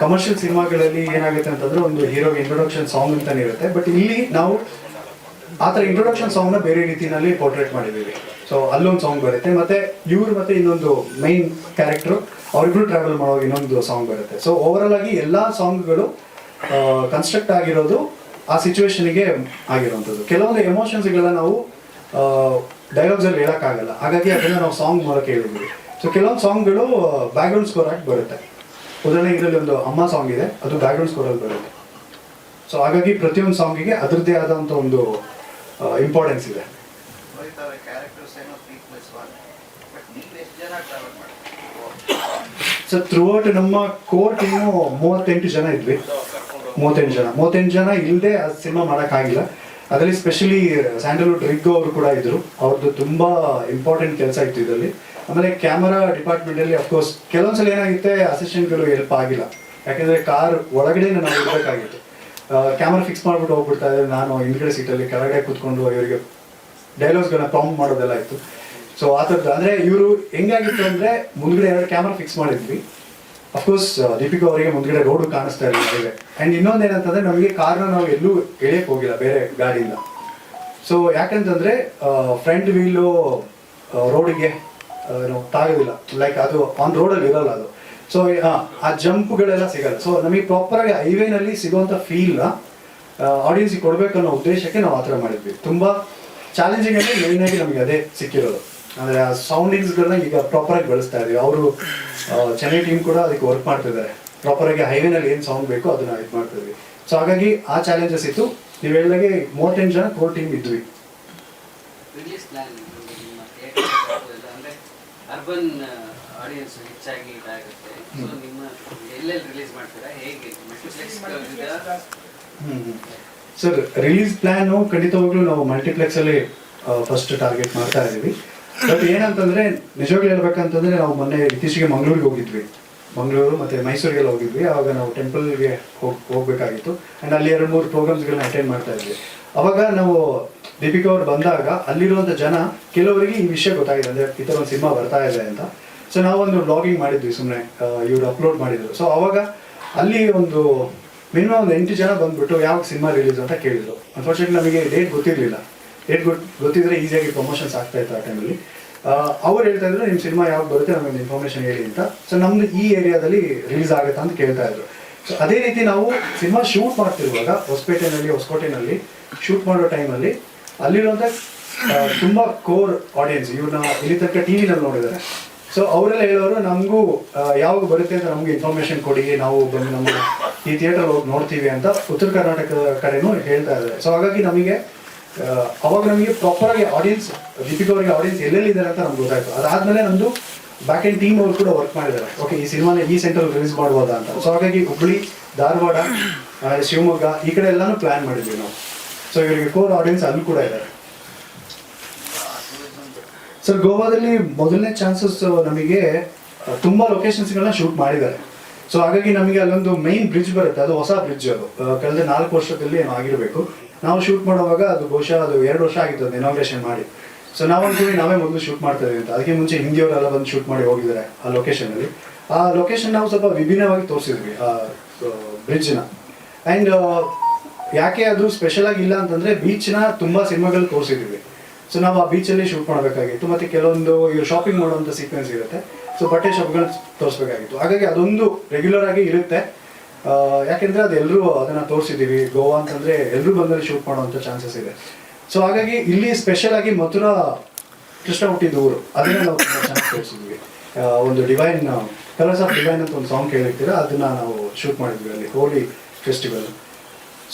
ಕಮರ್ಷಿಯಲ್ ಸಿನಿಮಾಗಳಲ್ಲಿ ಏನಾಗುತ್ತೆ ಅಂತಂದ್ರೆ ಒಂದು ಹೀರೋಗೆ ಇಂಟ್ರೊಡಕ್ಷನ್ ಸಾಂಗ್ ಅಂತಾನೆ ಇರುತ್ತೆ. ಬಟ್ ಇಲ್ಲಿ ನಾವು ಆ ಥರ ಇಂಟ್ರೊಡಕ್ಷನ್ ಸಾಂಗ್ನ ಬೇರೆ ರೀತಿಯಲ್ಲಿ ಪೋರ್ಟ್ರೇಟ್ ಮಾಡಿದ್ದೀವಿ. ಸೊ ಅಲ್ಲೊಂದು ಸಾಂಗ್ ಬರುತ್ತೆ, ಮತ್ತೆ ಇವ್ರು ಮತ್ತೆ ಇನ್ನೊಂದು ಮೈನ್ ಕ್ಯಾರೆಕ್ಟರ್ ಅವ್ರಿಬ್ರು ಟ್ರಾವೆಲ್ ಮಾಡುವಾಗ ಇನ್ನೊಂದು ಸಾಂಗ್ ಬರುತ್ತೆ. ಸೊ ಓವರಾಲ್ ಆಗಿ ಎಲ್ಲ ಸಾಂಗ್ಗಳು ಕನ್ಸ್ಟ್ರಕ್ಟ್ ಆಗಿರೋದು ಆ ಸಿಚುವೇಶನ್ಗೆ ಆಗಿರುವಂಥದ್ದು. ಕೆಲವೊಂದು ಎಮೋಷನ್ಸ್ಗೆಲ್ಲ ನಾವು ಡೈಲಾಗ್ಸಲ್ಲಿ ಹೇಳೋಕ್ಕಾಗಲ್ಲ, ಹಾಗಾಗಿ ಅದನ್ನು ನಾವು ಸಾಂಗ್ ಮೂಲಕ ಹೇಳಿದ್ವಿ. ಸೊ ಕೆಲವೊಂದು ಸಾಂಗ್ಗಳು ಬ್ಯಾಕ್ಗ್ರೌಂಡ್ ಸ್ಕೋರ್ ಆಗಿ ಬರುತ್ತೆ. ಉದಾಹರಣೆಗೆ ಇದರಲ್ಲಿ ಒಂದು ಅಮ್ಮ ಸಾಂಗ್ ಇದೆ, ಅದು ಬ್ಯಾಕ್ಗ್ರೌಂಡ್ ಸ್ಕೋರಲ್ಲಿ ಬರುತ್ತೆ. ಸೊ ಹಾಗಾಗಿ ಪ್ರತಿಯೊಂದು ಸಾಂಗಿಗೆ ಅದರದ್ದೇ ಆದಂಥ ಒಂದು ಇಂಪಾರ್ಟೆನ್ಸ್ ಇದೆ. ಸೊ ಥ್ರೂಔಟ್ ನಮ್ಮ ಕೋರ್ ಟೀಮು 38 ಜನ ಇದ್ವಿ. 38 ಜನ ಇಲ್ಲದೆ ಆ ಸಿನಿಮಾ ಮಾಡೋಕ್ಕಾಗಿಲ್ಲ. ಅದರಲ್ಲಿ ಸ್ಪೆಷಲಿ ಸ್ಯಾಂಡಲ್ವುಡ್ ರಿಗ್ ಅವರು ಕೂಡ ಇದ್ರು, ಅವ್ರದ್ದು ತುಂಬ ಇಂಪಾರ್ಟೆಂಟ್ ಕೆಲಸ ಇತ್ತು ಇದರಲ್ಲಿ. ಆಮೇಲೆ ಕ್ಯಾಮರಾ ಡಿಪಾರ್ಟ್ಮೆಂಟಲ್ಲಿ ಅಫ್ಕೋರ್ಸ್ ಕೆಲವೊಂದ್ಸಲ ಏನಾಗುತ್ತೆ ಅಸಿಸ್ಟೆಂಟ್ಗಳು ಹೆಲ್ಪ್ ಆಗಿಲ್ಲ, ಯಾಕೆಂದರೆ ಕಾರ್ ಒಳಗಡೆ ನಾವು ಇರಬೇಕಾಗಿತ್ತು. ಕ್ಯಾಮ್ರಾ ಫಿಕ್ಸ್ ಮಾಡಿಬಿಟ್ಟು ಹೋಗ್ಬಿಡ್ತಾ ಇದ್ದಾರೆ, ನಾನು ಹಿಂದ್ಗಡೆ ಸೀಟಲ್ಲಿ ಕೆಳಗಡೆ ಕೂತ್ಕೊಂಡು ಇವರಿಗೆ ಡೈಲಾಗ್ಸ್ಗಳನ್ನ ಪ್ರಾಂಪ್ಟ್ ಮಾಡೋದೆಲ್ಲ ಇತ್ತು. ಸೊ ಆ ಥರದ್ದು ಅಂದರೆ ಇವರು ಹೆಂಗಾಗಿತ್ತು ಅಂದರೆ ಮುಂದ್ಗಡೆ 2 ಕ್ಯಾಮ್ರಾ ಫಿಕ್ಸ್ ಮಾಡಿದ್ವಿ. ಅಫ್ಕೋರ್ಸ್ ದೀಪಿಕಾ ಅವರಿಗೆ ಮುಂದ್ಗಡೆ ರೋಡು ಕಾಣಿಸ್ತಾ ಇರಲಿಲ್ಲ. ಆ್ಯಂಡ್ ಇನ್ನೊಂದು ಏನಂತಂದರೆ ನಮಗೆ ಕಾರ್ನ ನಾವು ಎಲ್ಲೂ ಎಳೆಯಕ್ಕೆ ಹೋಗಿಲ್ಲ ಬೇರೆ ಗಾಡಿಯಿಂದ. ಸೊ ಯಾಕಂತಂದರೆ ಫ್ರಂಟ್ ವೀಲು ರೋಡಿಗೆ ತಾಗೋದಿಲ್ಲ, ಲೈಕ್ ಅದು ಆನ್ ರೋಡಲ್ಲಿ ಇರೋಲ್ಲ ಅದು. ಸೊ ಆ ಜಂಪ್ಗಳೆಲ್ಲ ಸಿಗಲ್ಲ. ಸೊ ನಮಗೆ ಪ್ರಾಪರಾಗಿ ಹೈವೇನಲ್ಲಿ ಸಿಗುವಂಥ ಫೀಲ್ನ ಆಡಿಯನ್ಸಿಗೆ ಕೊಡಬೇಕು ಅನ್ನೋ ಉದ್ದೇಶಕ್ಕೆ ನಾವು ಆ ಥರ ಮಾಡಿದ್ವಿ. ತುಂಬ ಚಾಲೆಂಜಿಂಗ್ ಆಗಿ ಮೇಯ್ನಾಗಿ ನಮಗೆ ಅದೇ ಸಿಕ್ಕಿರೋದು. ಅಂದರೆ ಆ ಸೌಂಡಿಂಗ್ಸ್ಗಳನ್ನ ಈಗ ಪ್ರಾಪರಾಗಿ ಬಳಸ್ತಾ ಇದ್ದೀವಿ. ಅವರು ಚೆನ್ನೈ ಟೀಮ್ ಕೂಡ ಅದಕ್ಕೆ ವರ್ಕ್ ಮಾಡ್ತಿದ್ದಾರೆ. ಪ್ರಾಪರಾಗಿ ಹೈವೇನಲ್ಲಿ ಏನು ಸೌಂಡ್ ಬೇಕೋ ಅದನ್ನು ಇದು ಮಾಡ್ತಿದ್ವಿ. ಸೊ ಹಾಗಾಗಿ ಆ ಚಾಲೆಂಜಸ್ ಇತ್ತು. ನೀವು ಹೇಳಿದಾಗೆ 38 ಜನ ಕೋರ್ ಟೀಮ್ ಇದ್ವಿ. ಅರ್ಬನ್ ಆಡಿಯನ್ಸ್ ಹೆಚ್ಚಾಗಿ ಇದಾಗುತ್ತೆ. ಸೊ ನಿಮ್ಮ ಎಲ್ಲೆಲ್ಲಿ ರಿಲೀಸ್ ಮಾಡ್ತೀರಾ, ಹೇಗೆ ಸರ್ ರಿಲೀಸ್ ಪ್ಲ್ಯಾನು ಖಂಡಿತವಾಗ್ಲೂ ನಾವು ಮಲ್ಟಿಪ್ಲೆಕ್ಸಲ್ಲಿ ಫಸ್ಟ್ ಟಾರ್ಗೆಟ್ ಮಾಡ್ತಾ ಇದ್ದೀವಿ. ಬಟ್ ಏನಂತಂದರೆ ನಿಜವಾಗ್ಲೂ ಹೇಳ್ಬೇಕಂತಂದರೆ ನಾವು ಮೊನ್ನೆ ಇತ್ತೀಚೆಗೆ ಮಂಗಳೂರಿಗೆ ಹೋಗಿದ್ವಿ, ಮಂಗಳೂರು ಮತ್ತು ಮೈಸೂರಿಗೆಲ್ಲ ಹೋಗಿದ್ವಿ. ಆವಾಗ ನಾವು ಟೆಂಪಲ್ಗೆ ಹೋಗಬೇಕಾಗಿತ್ತು. ಆ್ಯಂಡ್ ಅಲ್ಲಿ 2-3 ಪ್ರೋಗ್ರಾಮ್ಸ್ಗಳನ್ನ ಅಟೆಂಡ್ ಮಾಡ್ತಾ ಇದ್ವಿ. ಅವಾಗ ನಾವು ದೀಪಿಕಾ ಅವ್ರು ಬಂದಾಗ ಅಲ್ಲಿರುವಂಥ ಜನ ಕೆಲವರಿಗೆ ಈ ವಿಷಯ ಗೊತ್ತಾಗಿದೆ, ಅಂದರೆ ಈ ಥರ ಒಂದು ಸಿನಿಮಾ ಬರ್ತಾ ಇದೆ ಅಂತ. ಸೊ ನಾವೊಂದು ವ್ಲಾಗಿಂಗ್ ಮಾಡಿದ್ವಿ, ಸುಮ್ಮನೆ ಇವರು ಅಪ್ಲೋಡ್ ಮಾಡಿದ್ರು. ಸೊ ಅವಾಗ ಅಲ್ಲಿ ಒಂದು ಮಿನಿಮಮ್ ಒಂದು 8 ಜನ ಬಂದ್ಬಿಟ್ಟು ಯಾವ ಸಿನಿಮಾ ರಿಲೀಸ್ ಅಂತ ಕೇಳಿದ್ರು. ಅನ್ಫಾರ್ಚುನೇಟ್ಲಿ ನಮಗೆ ಡೇಟ್ ಗೊತ್ತಿರಲಿಲ್ಲ. ಡೇಟ್ ಗೊತ್ತಿದ್ರೆ ಈಸಿಯಾಗಿ ಪ್ರಮೋಷನ್ಸ್ ಆಗ್ತಾ ಇತ್ತು ಆ ಟೈಮಲ್ಲಿ. ಅವ್ರು ಹೇಳ್ತಾ ಇದ್ರು ನಿಮ್ಮ ಸಿನಿಮಾ ಯಾವಾಗ ಬರುತ್ತೆ ನಮಗೆ ಇನ್ಫಾರ್ಮೇಷನ್ ಹೇಳಿ ಅಂತ. ಸೊ ನಮ್ದು ಈ ಏರಿಯಾದಲ್ಲಿ ರಿಲೀಸ್ ಆಗುತ್ತಾ ಅಂತ ಕೇಳ್ತಾ ಇದ್ರು. ಸೊ ಅದೇ ರೀತಿ ನಾವು ಸಿನಿಮಾ ಶೂಟ್ ಮಾಡ್ತಿರುವಾಗ ಹೊಸಕೋಟೆನಲ್ಲಿ ಶೂಟ್ ಮಾಡೋ ಟೈಮಲ್ಲಿ ಅಲ್ಲಿರುವಂಥ ತುಂಬ ಕೋರ್ ಆಡಿಯನ್ಸ್ ಇವ್ರನ್ನ ಇಲ್ಲಿ ತನಕ ಟಿವಿನಲ್ಲಿ ನೋಡಿದ್ದಾರೆ. ಸೊ ಅವರೆಲ್ಲ ಹೇಳೋರು ನಮಗೂ ಯಾವಾಗ ಬರುತ್ತೆ ಅಂತ ನಮ್ಗೆ ಇನ್ಫಾರ್ಮೇಶನ್ ಕೊಡಿ, ನಾವು ಬಂದು ನಮ್ಮ ಈ ಥಿಯೇಟರ್ ಹೋಗಿ ನೋಡ್ತೀವಿ ಅಂತ ಉತ್ತರ ಕರ್ನಾಟಕದ ಕಡೆನೂ ಹೇಳ್ತಾ ಇದ್ದಾರೆ. ಸೊ ಹಾಗಾಗಿ ನಮಗೆ ಅವಾಗ ನಮಗೆ ಪ್ರಾಪರಾಗಿ ಆಡಿಯನ್ಸ್ ದೀಪಿಕಾ ಅವರಿಗೆ ಆಡಿಯನ್ಸ್ ಎಲ್ಲೆಲ್ಲಿದ್ದಾರೆ ಅಂತ ನಮ್ಗೆ ಗೊತ್ತಾಯ್ತು. ಅದಾದ್ಮೇಲೆ ನಮ್ಮದು ಬ್ಯಾಕ್ ಎಂಡ್ ಟೀಮ್ ಅವರು ಕೂಡ ವರ್ಕ್ ಮಾಡಿದ್ದಾರೆ. ಓಕೆ, ಈ ಸಿನಿಮಾನ ಈ ಸೆಂಟರ್ ರಿಲೀಸ್ ಮಾಡ್ಬೋದಾ ಅಂತ. ಸೊ ಹಾಗಾಗಿ ಹುಬ್ಳಿ, ಧಾರವಾಡ, ಶಿವಮೊಗ್ಗ ಈ ಕಡೆ ಎಲ್ಲಾನು ಪ್ಲಾನ್ ಮಾಡಿದ್ವಿ ನಾವು. ಸೊ ಇವರಿಗೆ ಕೋರ್ ಆಡಿಯನ್ಸ್ ಅಲ್ಲಿ ಕೂಡ ಇದ್ದಾರೆ. ಸರ್, ಗೋವಾದಲ್ಲಿ ಮೊದಲನೇ ಚಾನ್ಸಸ್ ನಮಗೆ ತುಂಬ ಲೊಕೇಶನ್ಸ್ಗಳನ್ನ ಶೂಟ್ ಮಾಡಿದ್ದಾರೆ. ಸೊ ಹಾಗಾಗಿ ನಮಗೆ ಅಲ್ಲೊಂದು ಮೈನ್ ಬ್ರಿಡ್ಜ್ ಬರುತ್ತೆ, ಅದು ಹೊಸ ಬ್ರಿಡ್ಜ್. ಅದು ಕಳೆದ 4 ವರ್ಷದಲ್ಲಿ ಏನೋ ಆಗಿರಬೇಕು. ನಾವು ಶೂಟ್ ಮಾಡುವಾಗ ಅದು ಬಹುಶಃ ಅದು 2 ವರ್ಷ ಆಗಿತ್ತು ಅದು ಇನಾಗ್ರೇಷನ್ ಮಾಡಿ. ಸೊ ನಾವು ಅಂದ್ಕೊಂಡು ನಾವೇ ಮೊದಲು ಶೂಟ್ ಮಾಡ್ತಾ ಇದ್ದೀವಿ ಅಂತ. ಅದಕ್ಕೆ ಮುಂಚೆ ಹಿಂದಿಯವರೆಲ್ಲ ಬಂದು ಶೂಟ್ ಮಾಡಿ ಹೋಗಿದ್ದಾರೆ ಆ ಲೊಕೇಶನಲ್ಲಿ. ಆ ಲೊಕೇಶನ್ ನಾವು ಸ್ವಲ್ಪ ವಿಭಿನ್ನವಾಗಿ ತೋರಿಸಿದ್ವಿ ಆ ಬ್ರಿಡ್ಜ್ನ. ಆ್ಯಂಡ್ ಯಾಕೆ ಅದು ಸ್ಪೆಷಲ್ ಆಗಿ ಇಲ್ಲ ಅಂತಂದರೆ ಬೀಚ್ನ ತುಂಬ ಸಿನಿಮಾಗಳು ತೋರಿಸಿದ್ವಿ. ಸೊ ನಾವು ಆ ಬೀಚಲ್ಲಿ ಶೂಟ್ ಮಾಡಬೇಕಾಗಿತ್ತು. ಮತ್ತು ಕೆಲವೊಂದು ಇವ್ರು ಶಾಪಿಂಗ್ ಮಾಡುವಂಥ ಸೀಕ್ವೆನ್ಸ್ ಇರುತ್ತೆ. ಸೊ ಬಟ್ಟೆ ಶಾಪ್ಗಳನ್ನ ತೋರಿಸ್ಬೇಕಾಗಿತ್ತು. ಹಾಗಾಗಿ ಅದೊಂದು ರೆಗ್ಯುಲರ್ ಆಗಿ ಇರುತ್ತೆ. ಯಾಕೆಂದರೆ ಅದು ಎಲ್ಲರೂ ಅದನ್ನು ತೋರಿಸಿದ್ದೀವಿ. ಗೋವಾ ಅಂತಂದರೆ ಎಲ್ಲರೂ ಬಂದಲ್ಲಿ ಶೂಟ್ ಮಾಡುವಂಥ ಚಾನ್ಸಸ್ ಇದೆ. ಸೊ ಹಾಗಾಗಿ ಇಲ್ಲಿ ಸ್ಪೆಷಲ್ ಆಗಿ ಮಥುರಾ ಕೃಷ್ಣ ಹುಟ್ಟಿದ ಊರು, ಅದನ್ನು ನಾವು ತುಂಬ ಚೆನ್ನಾಗಿ ತೋರಿಸಿದ್ವಿ. ಒಂದು ಡಿವೈನ್ ಕಲರ್ಸ್ ಆಫ್ ಡಿವೈನ್ ಅಂತ ಒಂದು ಸಾಂಗ್ ಕೇಳಿರ್ತೀರ, ಅದನ್ನು ನಾವು ಶೂಟ್ ಮಾಡಿದ್ವಿ ಅಲ್ಲಿ ಹೋಲಿ ಫೆಸ್ಟಿವಲ್.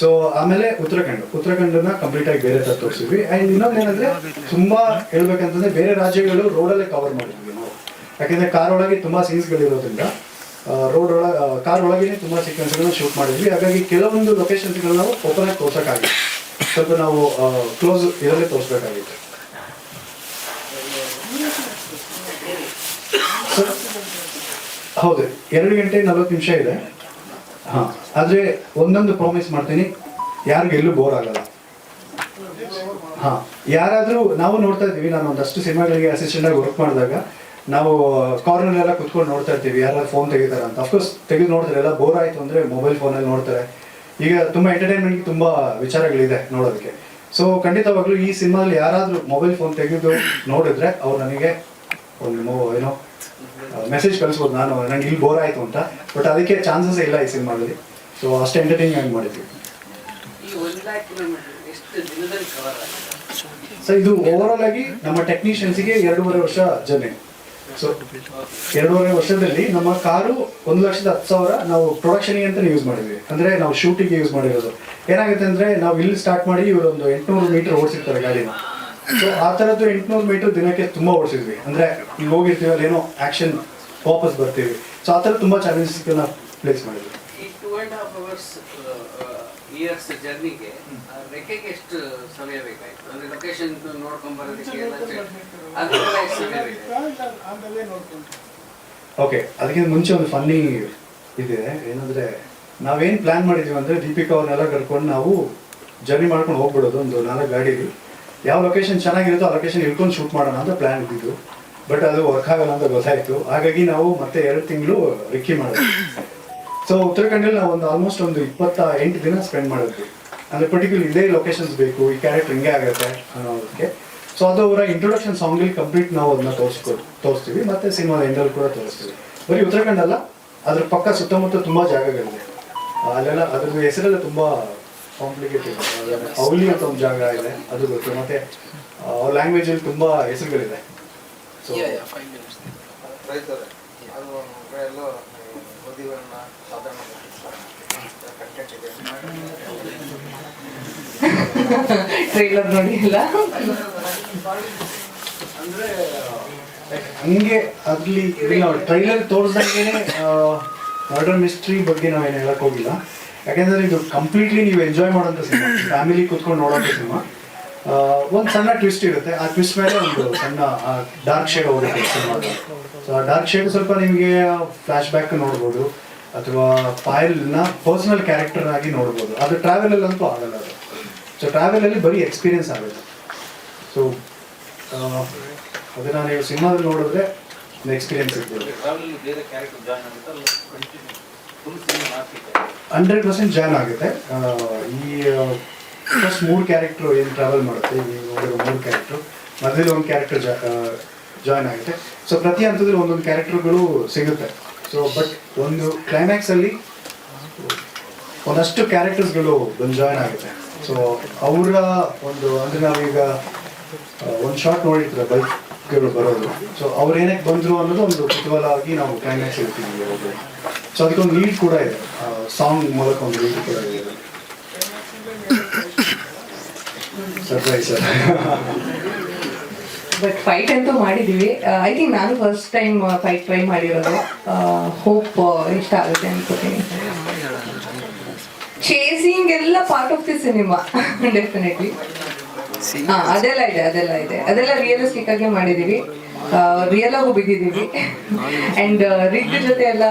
ಸೊ ಆಮೇಲೆ ಉತ್ತರಾಖಂಡನ ಕಂಪ್ಲೀಟಾಗಿ ಬೇರೆ ಥರ ತೋರಿಸಿದ್ವಿ. ಆ್ಯಂಡ್ ಇನ್ನೊಂದು ಏನಂದರೆ ತುಂಬ ಹೇಳ್ಬೇಕಂತಂದರೆ ಬೇರೆ ರಾಜ್ಯಗಳು ರೋಡಲ್ಲೇ ಕವರ್ ಮಾಡಿದ್ವಿ ನಾವು. ಯಾಕೆಂದರೆ ಕಾರ್ ಒಳಗೆ ತುಂಬ ಸೀನ್ಸ್ಗಳಿರೋದ್ರಿಂದ ಕಾರ್ ಒಳಗೇ ತುಂಬ ಸೀಕ್ವೆನ್ಸ್ಗಳನ್ನ ಶೂಟ್ ಮಾಡಿದ್ವಿ. ಹಾಗಾಗಿ ಕೆಲವೊಂದು ಲೊಕೇಶನ್ಸ್ಗಳನ್ನ ನಾವು ಓಪನ್ ಆಗಿ ತೋರ್ಸೋಕ್ಕಾಗಿತ್ತು, ಸ್ವಲ್ಪ ನಾವು ಕ್ಲೋಸ್ ಇದರಲ್ಲೇ ತೋರಿಸ್ಬೇಕಾಗಿತ್ತು. ಹೌದು, 2 ಗಂಟೆ 40 ನಿಮಿಷ ಇದೆ. ಹಾಂ, ಆದರೆ ಒಂದೊಂದು ಪ್ರಾಮಿಸ್ ಮಾಡ್ತೀನಿ, ಯಾರಿಗೆಲ್ಲೂ ಬೋರ್ ಆಗಲ್ಲ. ಹಾಂ, ಯಾರಾದರೂ ನಾವು ನೋಡ್ತಾ ಇದ್ದೀವಿ, ನಾನು ಒಂದಷ್ಟು ಸಿನಿಮಾಗಳಿಗೆ ಅಸಿಸ್ಟೆಂಟಾಗಿ ವರ್ಕ್ ಮಾಡಿದಾಗ ನಾವು ಕಾರ್ನರ್ನೆಲ್ಲ ಕುತ್ಕೊಂಡು ನೋಡ್ತಾ ಇರ್ತೀವಿ ಯಾರಾದ್ರು ಫೋನ್ ತೆಗಿತಾರೆ ಅಂತ. ಅಫ್ಕೋರ್ಸ್ ತೆಗೆದು ನೋಡ್ತಾರೆ, ಎಲ್ಲ ಬೋರ್ ಆಯಿತು ಅಂದರೆ ಮೊಬೈಲ್ ಫೋನಲ್ಲಿ ನೋಡ್ತಾರೆ. ಈಗ ತುಂಬ ಎಂಟರ್ಟೈನ್ಮೆಂಟ್ಗೆ ತುಂಬ ವಿಚಾರಗಳಿದೆ ನೋಡೋದಕ್ಕೆ. ಸೊ ಖಂಡಿತವಾಗ್ಲೂ ಈ ಸಿನಿಮಾದಲ್ಲಿ ಯಾರಾದರೂ ಮೊಬೈಲ್ ಫೋನ್ ತೆಗೆದು ನೋಡಿದ್ರೆ ಅವ್ರು ನನಗೆ ಒಂದು ಏನೋ ಮೆಸೇಜ್ ಕಳಿಸ್ಬೋದು, ನನಗೆ ಇಲ್ಲಿ ಬೋರ್ ಆಯಿತು ಅಂತ. ಬಟ್ ಅದಕ್ಕೆ ಚಾನ್ಸಸ್ ಇಲ್ಲ ಈ ಸಿನಿಮಾದಲ್ಲಿ. ಸೊ ಅಷ್ಟು ಎಂಟರ್ಟೈನಿಂಗ್ ಆಗಿ ಮಾಡಿದ್ವಿ. ಸರ್, ಇದು ಓವರಾಲ್ ಆಗಿ ನಮ್ಮ ಟೆಕ್ನಿಷಿಯನ್ಸ್ಗೆ 2.5 ವರ್ಷ ಜರ್ನಿ. ಸೊ 2.5 ವರ್ಷದಲ್ಲಿ ನಮ್ಮ ಕಾರು 1,10,000 ನಾವು ಪ್ರೊಡಕ್ಷನ್ಗೆ ಅಂತ ಯೂಸ್ ಮಾಡಿದ್ವಿ. ಅಂದರೆ ನಾವು ಶೂಟಿಗೆ ಯೂಸ್ ಮಾಡಿರೋದು. ಏನಾಗುತ್ತೆ ಅಂದರೆ ನಾವು ಇಲ್ಲಿ ಸ್ಟಾರ್ಟ್ ಮಾಡಿ ಇವರೊಂದು 800 ಮೀಟರ್ ಓಡಿಸಿರ್ತಾರೆ ಗಾಡಿನ. ಸೊ ಆ ಥರದ್ದು 800 ಮೀಟರ್ ದಿನಕ್ಕೆ ತುಂಬ ಓಡಿಸಿದ್ವಿ. ಅಂದರೆ ಈಗ ಹೋಗಿರ್ತೀವಿ, ಅಲ್ಲಿ ಏನೋ ಆ್ಯಕ್ಷನ್ ವಾಪಸ್ ಬರ್ತೀವಿ. ಸೊ ಆ ಥರ ತುಂಬ ಚಾಲೆಂಜಸ್ಗಳನ್ನ ಪ್ಲೇಸ್ ಮಾಡಿದ್ವಿ. ಈ 2.5 hours ಇಯರ್ಸ್ ಜರ್ನಿಗೆ ರೆಕ್ಕೆಗೆ ಎಷ್ಟು ಸಮಯ ಬೇಕಾಯಿತು? ಅಂದರೆ ಲೊಕೇಶನ್ ನೋಡ್ಕೊಂಬರೋದಕ್ಕೆ ಅದಕ್ಕೆಲ್ಲ ಎಷ್ಟು ಸಮಯ ಬೇಕಾಯಿತು? ಓಕೆ, ಅದಕ್ಕಿಂತ ಮುಂಚೆ ಒಂದು ಫನ್ನಿ ಇದೆ. ಏನಂದರೆ ನಾವೇನು ಪ್ಲ್ಯಾನ್ ಮಾಡಿದ್ವಿ ಅಂದರೆ ದೀಪಿಕಾ ಅವ್ರನ್ನೆಲ್ಲ ಕರ್ಕೊಂಡು ನಾವು ಜರ್ನಿ ಮಾಡ್ಕೊಂಡು ಹೋಗ್ಬಿಡೋದು ಒಂದು 4 ಗಾಡೀಲಿ. ಯಾವ ಲೊಕೇಶನ್ ಚೆನ್ನಾಗಿರುತ್ತೋ ಆ ಲೊಕೇಶನ್ ಇಳ್ಕೊಂಡು ಶೂಟ್ ಮಾಡೋಣ ಅಂತ ಪ್ಲ್ಯಾನ್ ಇದ್ದಿದ್ದು. ಬಟ್ ಅದು ವರ್ಕ್ ಆಗಲ್ಲ ಅಂತ ಗೊತ್ತಾಯಿತು. ಹಾಗಾಗಿ ನಾವು ಮತ್ತೆ 2 ತಿಂಗಳು ರಿಕ್ಕಿ ಮಾಡಿದ್ವಿ. ಸೊ ಉತ್ತರಾಖಂಡಲ್ಲಿ ನಾವು ಆಲ್ಮೋಸ್ಟ್ ಒಂದು 28 ದಿನ ಸ್ಪೆಂಡ್ ಮಾಡಿದ್ವಿ. ಅಂದರೆ ಪರ್ಟಿಕ್ಯುಲರ್ ಇದೇ ಲೊಕೇಶನ್ಸ್ ಬೇಕು, ಈ ಕ್ಯಾರೆಕ್ಟರ್ ಹಿಂಗೆ ಆಗುತ್ತೆ ಅನ್ನೋದಕ್ಕೆ. ಸೊ ಅದು ಅವರ ಇಂಟ್ರೊಡಕ್ಷನ್ ಸಾಂಗಲ್ಲಿ ಕಂಪ್ಲೀಟ್ ನಾವು ಅದನ್ನ ತೋರಿಸ್ತೀವಿ. ಮತ್ತು ಸಿನಿಮಾದ ಎಂಡಲ್ಲಿ ಕೂಡ ತೋರಿಸ್ತೀವಿ. ಬರೀ ಉತ್ತರಾಖಂಡ ಅಲ್ಲ, ಅದ್ರ ಪಕ್ಕ ಸುತ್ತಮುತ್ತ ತುಂಬ ಜಾಗಗಳಿದೆ. ಅಲ್ಲೆಲ್ಲ ಅದ್ರದ್ದು ಹೆಸರೆಲ್ಲ ತುಂಬ ಕಾಂಪ್ಲಿಕೇಟೆಡ್. ಔಲಿ ಅಂತ ಒಂದು ಜಾಗ ಇದೆ, ಅದು ಗೊತ್ತು. ಮತ್ತು ಅವ್ರ ಲ್ಯಾಂಗ್ವೇಜಲ್ಲಿ ತುಂಬ ಹೆಸರುಗಳಿದೆ. ಸೊ ಟ್ರೈಲರ್ ನೋಡಿ ಇಲ್ಲ ಅಂದರೆ ಹಂಗೆ ಅಲ್ಲಿ ಟ್ರೈಲರ್ ತೋರಿಸ್ದಂಗೆ ಮರ್ಡರ್ ಮಿಸ್ಟ್ರಿ ಬಗ್ಗೆ ನಾವೇನು ಹೇಳಕ್ ಹೋಗಿಲ್ಲ. ಯಾಕೆಂದರೆ ಇದು ಕಂಪ್ಲೀಟ್ಲಿ ನೀವು ಎಂಜಾಯ್ ಮಾಡೋಂಥ ಸಿನಿಮಾ, ಫ್ಯಾಮಿಲಿ ಕೂತ್ಕೊಂಡು ನೋಡೋಂಥ ಸಿನಿಮಾ. ಒಂದು ಸಣ್ಣ ಟ್ವಿಸ್ಟ್ ಇರುತ್ತೆ, ಆ ಟ್ವಿಸ್ಟ್ ಮೇಲೆ ಒಂದು ಸಣ್ಣ ಡಾರ್ಕ್ ಶೇಡ್ ಹೋಗುತ್ತೆ ಸಿನಿಮಾ. ಸೊ ಆ ಡಾರ್ಕ್ ಶೇಡ್ ಸ್ವಲ್ಪ ನಿಮಗೆ ಫ್ಲ್ಯಾಶ್ ಬ್ಯಾಕ್ ನೋಡ್ಬೋದು, ಅಥವಾ ಪಾಯಲ್ನ ಪರ್ಸನಲ್ ಕ್ಯಾರೆಕ್ಟರ್ ಆಗಿ ನೋಡ್ಬೋದು. ಅದು ಟ್ರಾವೆಲಲ್ಲಂತೂ ಆಗಲ್ಲ ಅದು. ಸೊ ಟ್ರಾವೆಲಲ್ಲಿ ಬರೀ ಎಕ್ಸ್ಪೀರಿಯನ್ಸ್ ಆಗುತ್ತೆ. ಸೊ ಅದನ್ನು ನೀವು ಸಿನಿಮಾದಲ್ಲಿ ನೋಡಿದ್ರೆ ಒಂದು ಎಕ್ಸ್ಪೀರಿಯನ್ಸ್ ಇರ್ಬೋದು. 100% ಜಾಯ್ನ್ ಆಗುತ್ತೆ. ಈ ಫಸ್ಟ್ 3 ಕ್ಯಾರೆಕ್ಟ್ರು ಏನು ಟ್ರಾವೆಲ್ ಮಾಡುತ್ತೆ, ನೀವು ನೋಡಿರೋ 3 ಕ್ಯಾರೆಕ್ಟ್ರು ಮಧ್ಯದಲ್ಲಿ ಒಂದು ಕ್ಯಾರೆಕ್ಟರ್ ಜಾಯ್ನ್ ಆಗುತ್ತೆ. ಸೊ ಪ್ರತಿ ಹಂತದಲ್ಲಿ ಒಂದೊಂದು ಕ್ಯಾರೆಕ್ಟರ್ಗಳು ಸಿಗುತ್ತೆ. ಸೊ ಬಟ್ ಒಂದು ಕ್ಲೈಮ್ಯಾಕ್ಸಲ್ಲಿ ಒಂದಷ್ಟು ಕ್ಯಾರೆಕ್ಟರ್ಸ್ಗಳು ಬಂದು ಜಾಯ್ನ್ ಆಗುತ್ತೆ. ಸೊ ಅವರ ಒಂದು ಅಂದರೆ ನಾವೀಗ ಒಂದು ಶಾರ್ಟ್ ನೋಡಿರ್ತಾರೆ ಬೈಕ್ಗಳು ಬರೋದು, ಸೊ ಅವ್ರು ಏನಕ್ಕೆ ಬಂದರು ಅನ್ನೋದು ಒಂದು ಕುತೂಹಲ ಆಗಿ ನಾವು ಕ್ಲೈಮ್ಯಾಕ್ಸ್ ಇರ್ತೀವಿ ಅವರು. ಸೊ ಅದಕ್ಕೊಂದು ಲೀಡ್ ಕೂಡ ಇದೆ, ಸಾಂಗ್ ಮೂಲಕ ಒಂದು ಲೀಡ್ ಕೂಡ ಇದೆ. Surprise sir. ಬಟ್ ಫೈಟ್ ಅಂತೂ ಮಾಡಿದ್ದೀವಿ. ಐ ಥಿಂಕ್ ನಾನು ಫಸ್ಟ್ ಟೈಮ್ ಫೈಟ್ ಟ್ರೈ ಮಾಡಿರೋದು. ಹೋಪ್ ಇಷ್ಟ ಆಗುತ್ತೆ ಅನ್ಕೋತೀನಿ. ಚೇಸಿಂಗ್ ಎಲ್ಲ part of the cinema definitely. ಅದೆಲ್ಲ ರಿಯಲಿಸ್ಟಿಕ್ ಆಗಿ ಮಾಡಿದೀವಿ, ರಿಯಲ್ ಆಗು ಬಿದ್ದಿದ್ದೀವಿ. ಅಂಡ್ ರಿಗ್ ಜೊತೆ ಎಲ್ಲ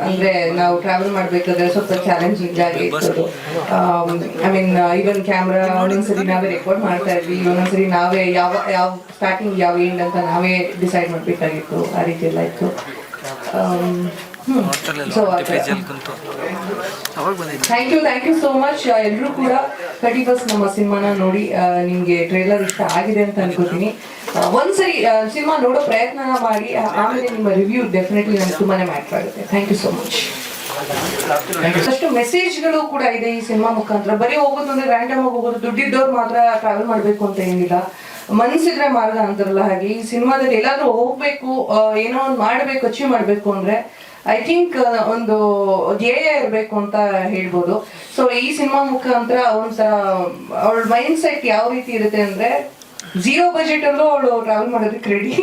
ಅಂದ್ರೆ ನಾವು ಟ್ರಾವೆಲ್ ಮಾಡ್ಬೇಕಾದ್ರೆ ಸ್ವಲ್ಪ ಚಾಲೆಂಜಿಂಗ್ ಆಗಿ ಇತ್ತು. ಐ ಮೀನ್ ಈವನ್ ಕ್ಯಾಮ್ರಾ ಒಂದೊಂದ್ಸರಿ ನಾವೇ ರೆಕಾರ್ಡ್ ಮಾಡ್ತಾ ಇದ್ವಿ, ಒಂದೊಂದ್ಸರಿ ನಾವೇ ಯಾವ ಸ್ಟಾರ್ಟಿಂಗ್ ಯಾವ ಎಂಡ್ ಅಂತ ನಾವೇ ಡಿಸೈಡ್ ಮಾಡ್ಬೇಕಾಗಿತ್ತು. ಆ ರೀತಿ ಎಲ್ಲ ಇತ್ತು. Thank you so much. ಎಲ್ಲರೂ ಕೂಡ 31st ನಮ್ಮ ಸಿನಿಮಾನ ನೋಡಿ ನಿಮ್ಗೆ ಟ್ರೇಲರ್ ಇಷ್ಟ ಆಗಿದೆ ಅಂತ ಅನ್ಕೋತೀನಿ. ಒಂದ್ಸರಿ ಸಿನಿಮಾ ನೋಡೋ ಪ್ರಯತ್ನ ಮಾಡಿ, ಆಮೇಲೆ ನಿಮ್ಮ ರಿವ್ಯೂ ಡೆಫಿನೆಟ್ಲಿ ನಮ್ಗೆ ತುಂಬಾನೇ ಮ್ಯಾಟರ್ ಆಗುತ್ತೆ. Thank you so much. ಅಷ್ಟು ಮೆಸೇಜ್ಗಳು ಕೂಡ ಇದೆ ಈ ಸಿನಿಮಾ ಮುಖಾಂತರ. ಬರೀ ಹೋಗೋದು ಅಂದ್ರೆ ರ್ಯಾಂಡಮ್ ಆಗಿ ಹೋಗೋದು, ದುಡ್ಡಿದ್ದವ್ರು ಮಾತ್ರ ಟ್ರಾವೆಲ್ ಮಾಡ್ಬೇಕು ಅಂತ ಏನಿಲ್ಲ, ಮನಸ್ಸಿದ್ರೆ ಮಾರ್ಗ ಅಂತಾರಲ್ಲ ಹಾಗೆ ಈ ಸಿನಿಮಾದಲ್ಲಿ ಎಲ್ಲಾದ್ರೂ ಹೋಗ್ಬೇಕು, ಏನೋ ಒಂದು ಮಾಡ್ಬೇಕು, ಅಚೀವ್ ಮಾಡ್ಬೇಕು ಅಂದ್ರೆ ಐ ಥಿಂಕ್ ಒಂದು ಧ್ಯೇಯ ಇರಬೇಕು ಅಂತ ಹೇಳ್ಬೋದು. ಸೊ ಈ ಸಿನಿಮಾ ಮುಖಾಂತರ ಒಂಥರ ಅವಳ ಮೈಂಡ್ ಸೆಟ್ ಯಾವ ರೀತಿ ಇರುತ್ತೆ ಅಂದ್ರೆ 0 ಬಜೆಟ್ ಅಲ್ಲೂ ಅವಳು ಟ್ರಾವೆಲ್ ಮಾಡೋದಕ್ಕೆ ರೆಡಿ.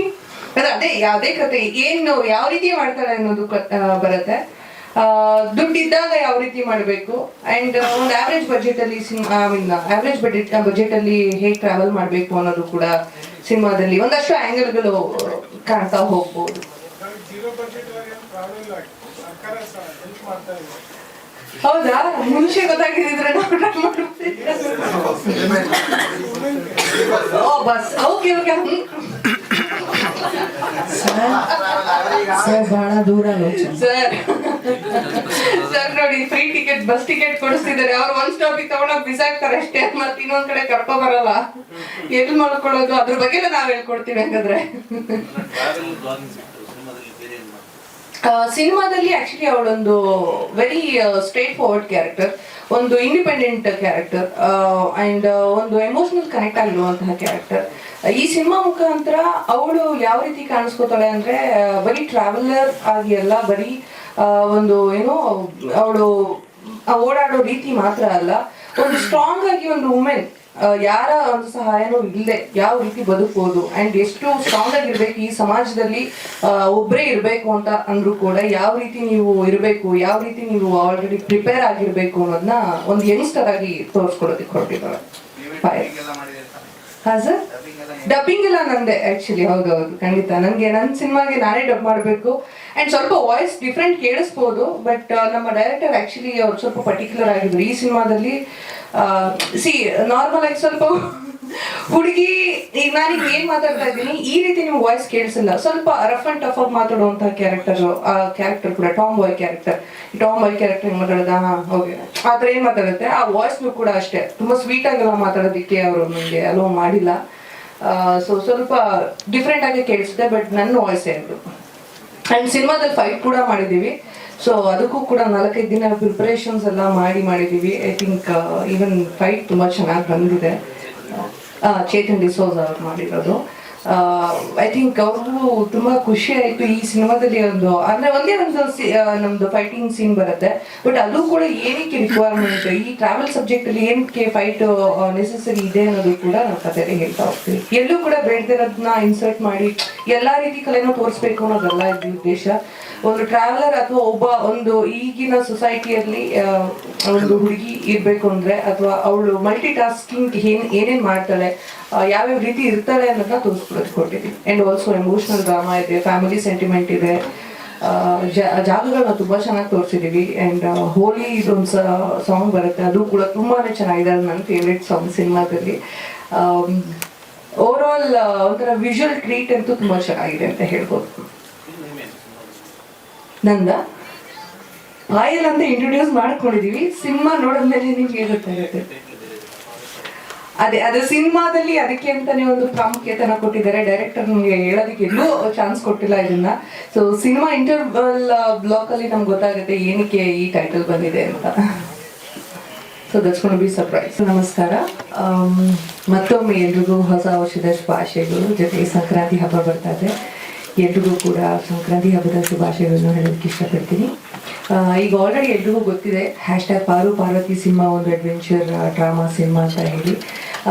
ಅದೇ ಯಾವುದೇ ಕತೆ ಏನು ಯಾವ ರೀತಿ ಮಾಡ್ತಾಳೆ ಅನ್ನೋದು ಬರುತ್ತೆ. ದುಡ್ಡಿದ್ದಾಗ ಯಾವ ರೀತಿ ಮಾಡಬೇಕು ಅಂಡ್ ಒಂದು ಆವ್ರೇಜ್ ಬಜೆಟ್ ಅಲ್ಲಿ ಆವ್ರೇಜ್ ಬಜೆಟ್ ಅಲ್ಲಿ ಹೇಗೆ ಟ್ರಾವೆಲ್ ಮಾಡಬೇಕು ಅನ್ನೋದು ಕೂಡ ಸಿನಿಮಾದಲ್ಲಿ ಒಂದಷ್ಟು ಆಂಗಲ್ಗಳು ಕಾಣ್ತಾ ಹೋಗ್ಬೋದು. ಹೌದಾ, ಮುಂಚೆ ಗೊತ್ತಾಗಿದ್ರೆ ಬಸ್ ಓಕೆ ಓಕೆ ಬಹಳ ದೂರ ಸರ್ ನೋಡಿ, ಫ್ರೀ ಟಿಕೆಟ್ ಬಸ್ ಟಿಕೆಟ್ ಕೊಡಿಸ್ತಿದ್ದಾರೆ. ಅವ್ರು ಒಂದ್ ಸ್ಟಾಪಿಗೆ ತಗೊಂಡೋಗಿ ಬಿಸಾಕ್ತಾರೆ ಅಷ್ಟೇ, ಮತ್ತೆ ಇನ್ನೊಂದ್ ಕಡೆ ಕರ್ಕೊ ಬರಲ್ಲ. ಎಲ್ಲಿ ಮಾಡ್ಕೊಳ್ಳೋದು ಅದ್ರ ಬಗ್ಗೆ ನಾವ್ ಹೇಳ್ಕೊಡ್ತೀವಿ. ಹಂಗಾದ್ರೆ ಸಿನಿಮಾದಲ್ಲಿ ಆಕ್ಚುಲಿ ಅವಳೊಂದು ವೆರಿ ಸ್ಟ್ರೇಟ್ ಫಾರ್ವರ್ಡ್ ಕ್ಯಾರೆಕ್ಟರ್, ಒಂದು ಇಂಡಿಪೆಂಡೆಂಟ್ ಕ್ಯಾರೆಕ್ಟರ್ ಅಂಡ್ ಒಂದು ಎಮೋಷನಲ್ ಕನೆಕ್ಟ್ ಆಗಿರುವಂತಹ ಕ್ಯಾರೆಕ್ಟರ್. ಈ ಸಿನಿಮಾ ಮುಖಾಂತರ ಅವಳು ಯಾವ ರೀತಿ ಕಾಣಿಸ್ಕೋತಾಳೆ ಅಂದ್ರೆ ಬರೀ ಟ್ರಾವೆಲರ್ ಆಗಿ ಅಲ್ಲ, ಬರೀ ಒಂದು ಏನೋ ಅವಳು ಓಡಾಡೋ ರೀತಿ ಮಾತ್ರ ಅಲ್ಲ, ಒಂದು ಸ್ಟ್ರಾಂಗ್ ಆಗಿ ಒಂದು ವುಮೆನ್, ಯಾರ ಒಂದು ಸಹಾಯನೂ ಇಲ್ಲದೆ ಯಾವ ರೀತಿ ಬದುಕಬಹುದು ಅಂಡ್ ಎಷ್ಟು ಸ್ಟ್ರಾಂಗ್ ಆಗಿರ್ಬೇಕು ಈ ಸಮಾಜದಲ್ಲಿ. ಒಬ್ಬರೇ ಇರಬೇಕು ಅಂತ ಅಂದ್ರೂ ಕೂಡ ಯಾವ ರೀತಿ ನೀವು ಇರಬೇಕು, ಯಾವ ರೀತಿ ನೀವು ಆಲ್ರೆಡಿ ಪ್ರಿಪೇರ್ ಆಗಿರ್ಬೇಕು ಅನ್ನೋದನ್ನ ಒಂದು ಯಂಗ್ಸ್ಟರ್ ಆಗಿ ತೋರಿಸ್ಕೊಡೋದಕ್ಕೆ ಹೊರಟಿದ್ದಾಳೆ. ಹಾ ಸರ್, ಡಬ್ಬಿಂಗ್ ಎಲ್ಲ ನಂದೆ ಆಕ್ಚುಲಿ. ಹೌದೌದು, ಖಂಡಿತ ನನಗೆ ನನ್ನ ಸಿನಿಮಾಗೆ ನಾನೇ ಡಬ್ ಮಾಡಬೇಕು ಅಂಡ್ ಸ್ವಲ್ಪ ವಾಯ್ಸ್ ಡಿಫ್ರೆಂಟ್ ಕೇಳಿಸ್ಬೋದು. ಬಟ್ ನಮ್ಮ ಡೈರೆಕ್ಟರ್ ಆಕ್ಚುಲಿ ಅವ್ರು ಸ್ವಲ್ಪ ಪರ್ಟಿಕ್ಯುಲರ್ ಆಗಿದ್ರು ಈ ಸಿನಿಮಾದಲ್ಲಿ. ನಾರ್ಮಲ್ ಆಗಿ ಸ್ವಲ್ಪ ಹುಡುಗಿ, ಈಗ ನಾನೀಗ ಏನ್ ಮಾತಾಡ್ತಾ ಇದ್ದೀನಿ ಈ ರೀತಿ ನಿಮ್ಗೆ ವಾಯ್ಸ್ ಕೇಳಿಸಿಲ್ಲ, ಸ್ವಲ್ಪ ರಫ್ ಅಂಡ್ ಟಫ್ ಆಗಿ ಮಾತಾಡುವಂತಹ ಕ್ಯಾರೆಕ್ಟರ್. ಆ ಕ್ಯಾರೆಕ್ಟರ್ ಕೂಡ ಟಾಮ್ ಬಾಯ್ ಕ್ಯಾರೆಕ್ಟರ್ ಹೆಂಗ್ ಮಾತಾಡೋದ ಹೋಗಿ ಆತರ ಏನ್ ಮಾತಾಡುತ್ತೆ, ಆ ವಾಯ್ಸ್ ಕೂಡ ಅಷ್ಟೇ ತುಂಬಾ ಸ್ವೀಟ್ ಆಗೆಲ್ಲ ಮಾತಾಡೋದಿಕ್ಕೆ ಅವರು ನನಗೆ ಅಲೋ ಮಾಡಿಲ್ಲ. ಸೊ ಸ್ವಲ್ಪ ಡಿಫ್ರೆಂಟ್ ಆಗಿ ಕೇಳಿಸಿದೆ, ಬಟ್ ನನ್ನ ವಾಯ್ಸ್ ಏನು. ಅಂಡ್ ಸಿನಿಮಾದಲ್ಲಿ ಫೈಟ್ ಕೂಡ ಮಾಡಿದೀವಿ. ಸೊ ಅದಕ್ಕೂ ಕೂಡ 4-5 ದಿನ ಪ್ರಿಪರೇಷನ್ಸ್ ಎಲ್ಲ ಮಾಡಿದೀವಿ. ಐ ಥಿಂಕ್ ಈವನ್ ಫೈಟ್ ತುಂಬಾ ಚೆನ್ನಾಗಿ ಬಂದಿದೆ. ಚೇತನ್ ಡಿಸೋಜ್ ಅವ್ರು ಮಾಡಿರೋದು. ಐ ಥಿಂಕ್ ಅವ್ರಿಗೂ ತುಂಬಾ ಖುಷಿ ಆಯ್ತು ಈ ಸಿನಿಮಾದಲ್ಲಿ. ಒಂದೇ ಒಂದು ನಮ್ದು ಫೈಟಿಂಗ್ ಸೀನ್ ಬರುತ್ತೆ, ಬಟ್ ಅದು ಕೂಡ ಏನಕ್ಕೆ ರಿಕ್ವೈರ್ಮೆಂಟ್, ಈ ಟ್ರಾವೆಲ್ ಸಬ್ಜೆಕ್ಟ್ ಅಲ್ಲಿ ಏನಕ್ಕೆ ಫೈಟ್ ನೆಸೆಸರಿ ಇದೆ ಅನ್ನೋದು ಕೂಡ ನಾವು ಕಥೆಯಲ್ಲಿ ಹೇಳ್ತಾ ಹೋಗ್ತೀವಿ. ಎಲ್ಲೂ ಕೂಡ ಬೇಡದಿರೋದನ್ನ ಇನ್ಸರ್ಟ್ ಮಾಡಿ ಎಲ್ಲಾ ರೀತಿ ಕಲೆನೂ ತೋರಿಸ್ಬೇಕು ಅನ್ನೋದಲ್ಲ ಇದು ಉದ್ದೇಶ. ಒಂದು ಟ್ರಾವೆಲರ್ ಅಥವಾ ಒಂದು ಈಗಿನ ಸೊಸೈಟಿಯಲ್ಲಿ ಒಂದು ಹುಡುಗಿ ಇರ್ಬೇಕು ಅಂದ್ರೆ, ಅಥವಾ ಅವಳು ಮಲ್ಟಿ ಟಾಸ್ಕಿಂಗ್ ಏನೇನ್ ಮಾಡ್ತಾಳೆ, ಯಾವ್ಯಾವ ರೀತಿ ಇರ್ತಾಳೆ ಅನ್ನೋದನ್ನ ತೋರಿಸ್ಕೊಟ್ಟಿದ್ದೀವಿ. ಅಂಡ್ ಆಲ್ಸೋ ಎಮೋಷನಲ್ ಡ್ರಾಮಾ ಇದೆ, ಫ್ಯಾಮಿಲಿ ಸೆಂಟಿಮೆಂಟ್ ಇದೆ, ಜಾಗಗಳನ್ನ ತುಂಬಾ ಚೆನ್ನಾಗಿ ತೋರಿಸಿದೀವಿ. ಅಂಡ್ ಹೋಲಿ ಇದೊಂದು ಸಾಂಗ್ ಬರುತ್ತೆ, ಅದು ಕೂಡ ತುಂಬಾನೇ ಚೆನ್ನಾಗಿದೆ. ಅದು ನನ್ನ ಫೇವ್ರೇಟ್ ಸಾಂಗ್ ಸಿನಿಮಾದಲ್ಲಿ. ಓವರ್ ಆಲ್ ಒಂಥರ ವಿಜುವಲ್ ಟ್ರೀಟ್ ಅಂತೂ ತುಂಬಾ ಚೆನ್ನಾಗಿದೆ ಅಂತ ಹೇಳ್ಬೋದು. ನಂದ ಆಯಿಲ್ ಅಂತ ಇಂಟ್ರೊಡ್ಯೂಸ್ ಮಾಡ್ಕೊಂಡಿದೀವಿ, ಸಿನಿಮಾ ನೋಡಿದ್ಮೇಲೆ ನಿಮ್ಗೆ ಗೊತ್ತಾಗುತ್ತೆ. ಅದೇ ಸಿನಿಮಾದಲ್ಲಿ ಅದಕ್ಕೆ ಅಂತಾನೆ ಒಂದು ಪ್ರಾಮುಖ್ಯತೆನ ಕೊಟ್ಟಿದ್ದಾರೆ. ಡೈರೆಕ್ಟರ್ ನಮ್ಗೆ ಹೇಳೋದಕ್ಕೆ ಎಲ್ಲೂ ಚಾನ್ಸ್ ಕೊಟ್ಟಿಲ್ಲ ಇದನ್ನ. ಸೊ ಸಿನಿಮಾ ಇಂಟರ್ವಲ್ ಬ್ಲಾಕ್ ಅಲ್ಲಿ ನಮ್ಗೆ ಗೊತ್ತಾಗುತ್ತೆ ಏನಕ್ಕೆ ಈ ಟೈಟಲ್ ಬಂದಿದೆ ಅಂತ. So that's gonna be surprise. ನಮಸ್ಕಾರ, ಮತ್ತೊಮ್ಮೆ ಎಲ್ರಿಗೂ ಹೊಸ ವರ್ಷದ ಶುಭಾಶಯಗಳು. ಜೊತೆಗೆ ಸಂಕ್ರಾಂತಿ ಹಬ್ಬ ಬರ್ತಾ ಇದೆ, ಎಲ್ರಿಗೂ ಕೂಡ ಸಂಕ್ರಾಂತಿ ಹಬ್ಬದ ಶುಭಾಶಯಗಳನ್ನು ಹೇಳೋದಕ್ಕೆ ಇಷ್ಟಪಡ್ತೀನಿ. ಈಗ ಆಲ್ರೆಡಿ ಎಲ್ರಿಗೂ ಗೊತ್ತಿದೆ, ಹ್ಯಾಶ್ಟ್ಯಾಗ್ ಪಾರು ಪಾರ್ವತಿ ಸಿನಿಮಾ ಒಂದು ಅಡ್ವೆಂಚರ್ ಡ್ರಾಮಾ ಸಿನಿಮಾ ಅಂತ ಹೇಳಿ.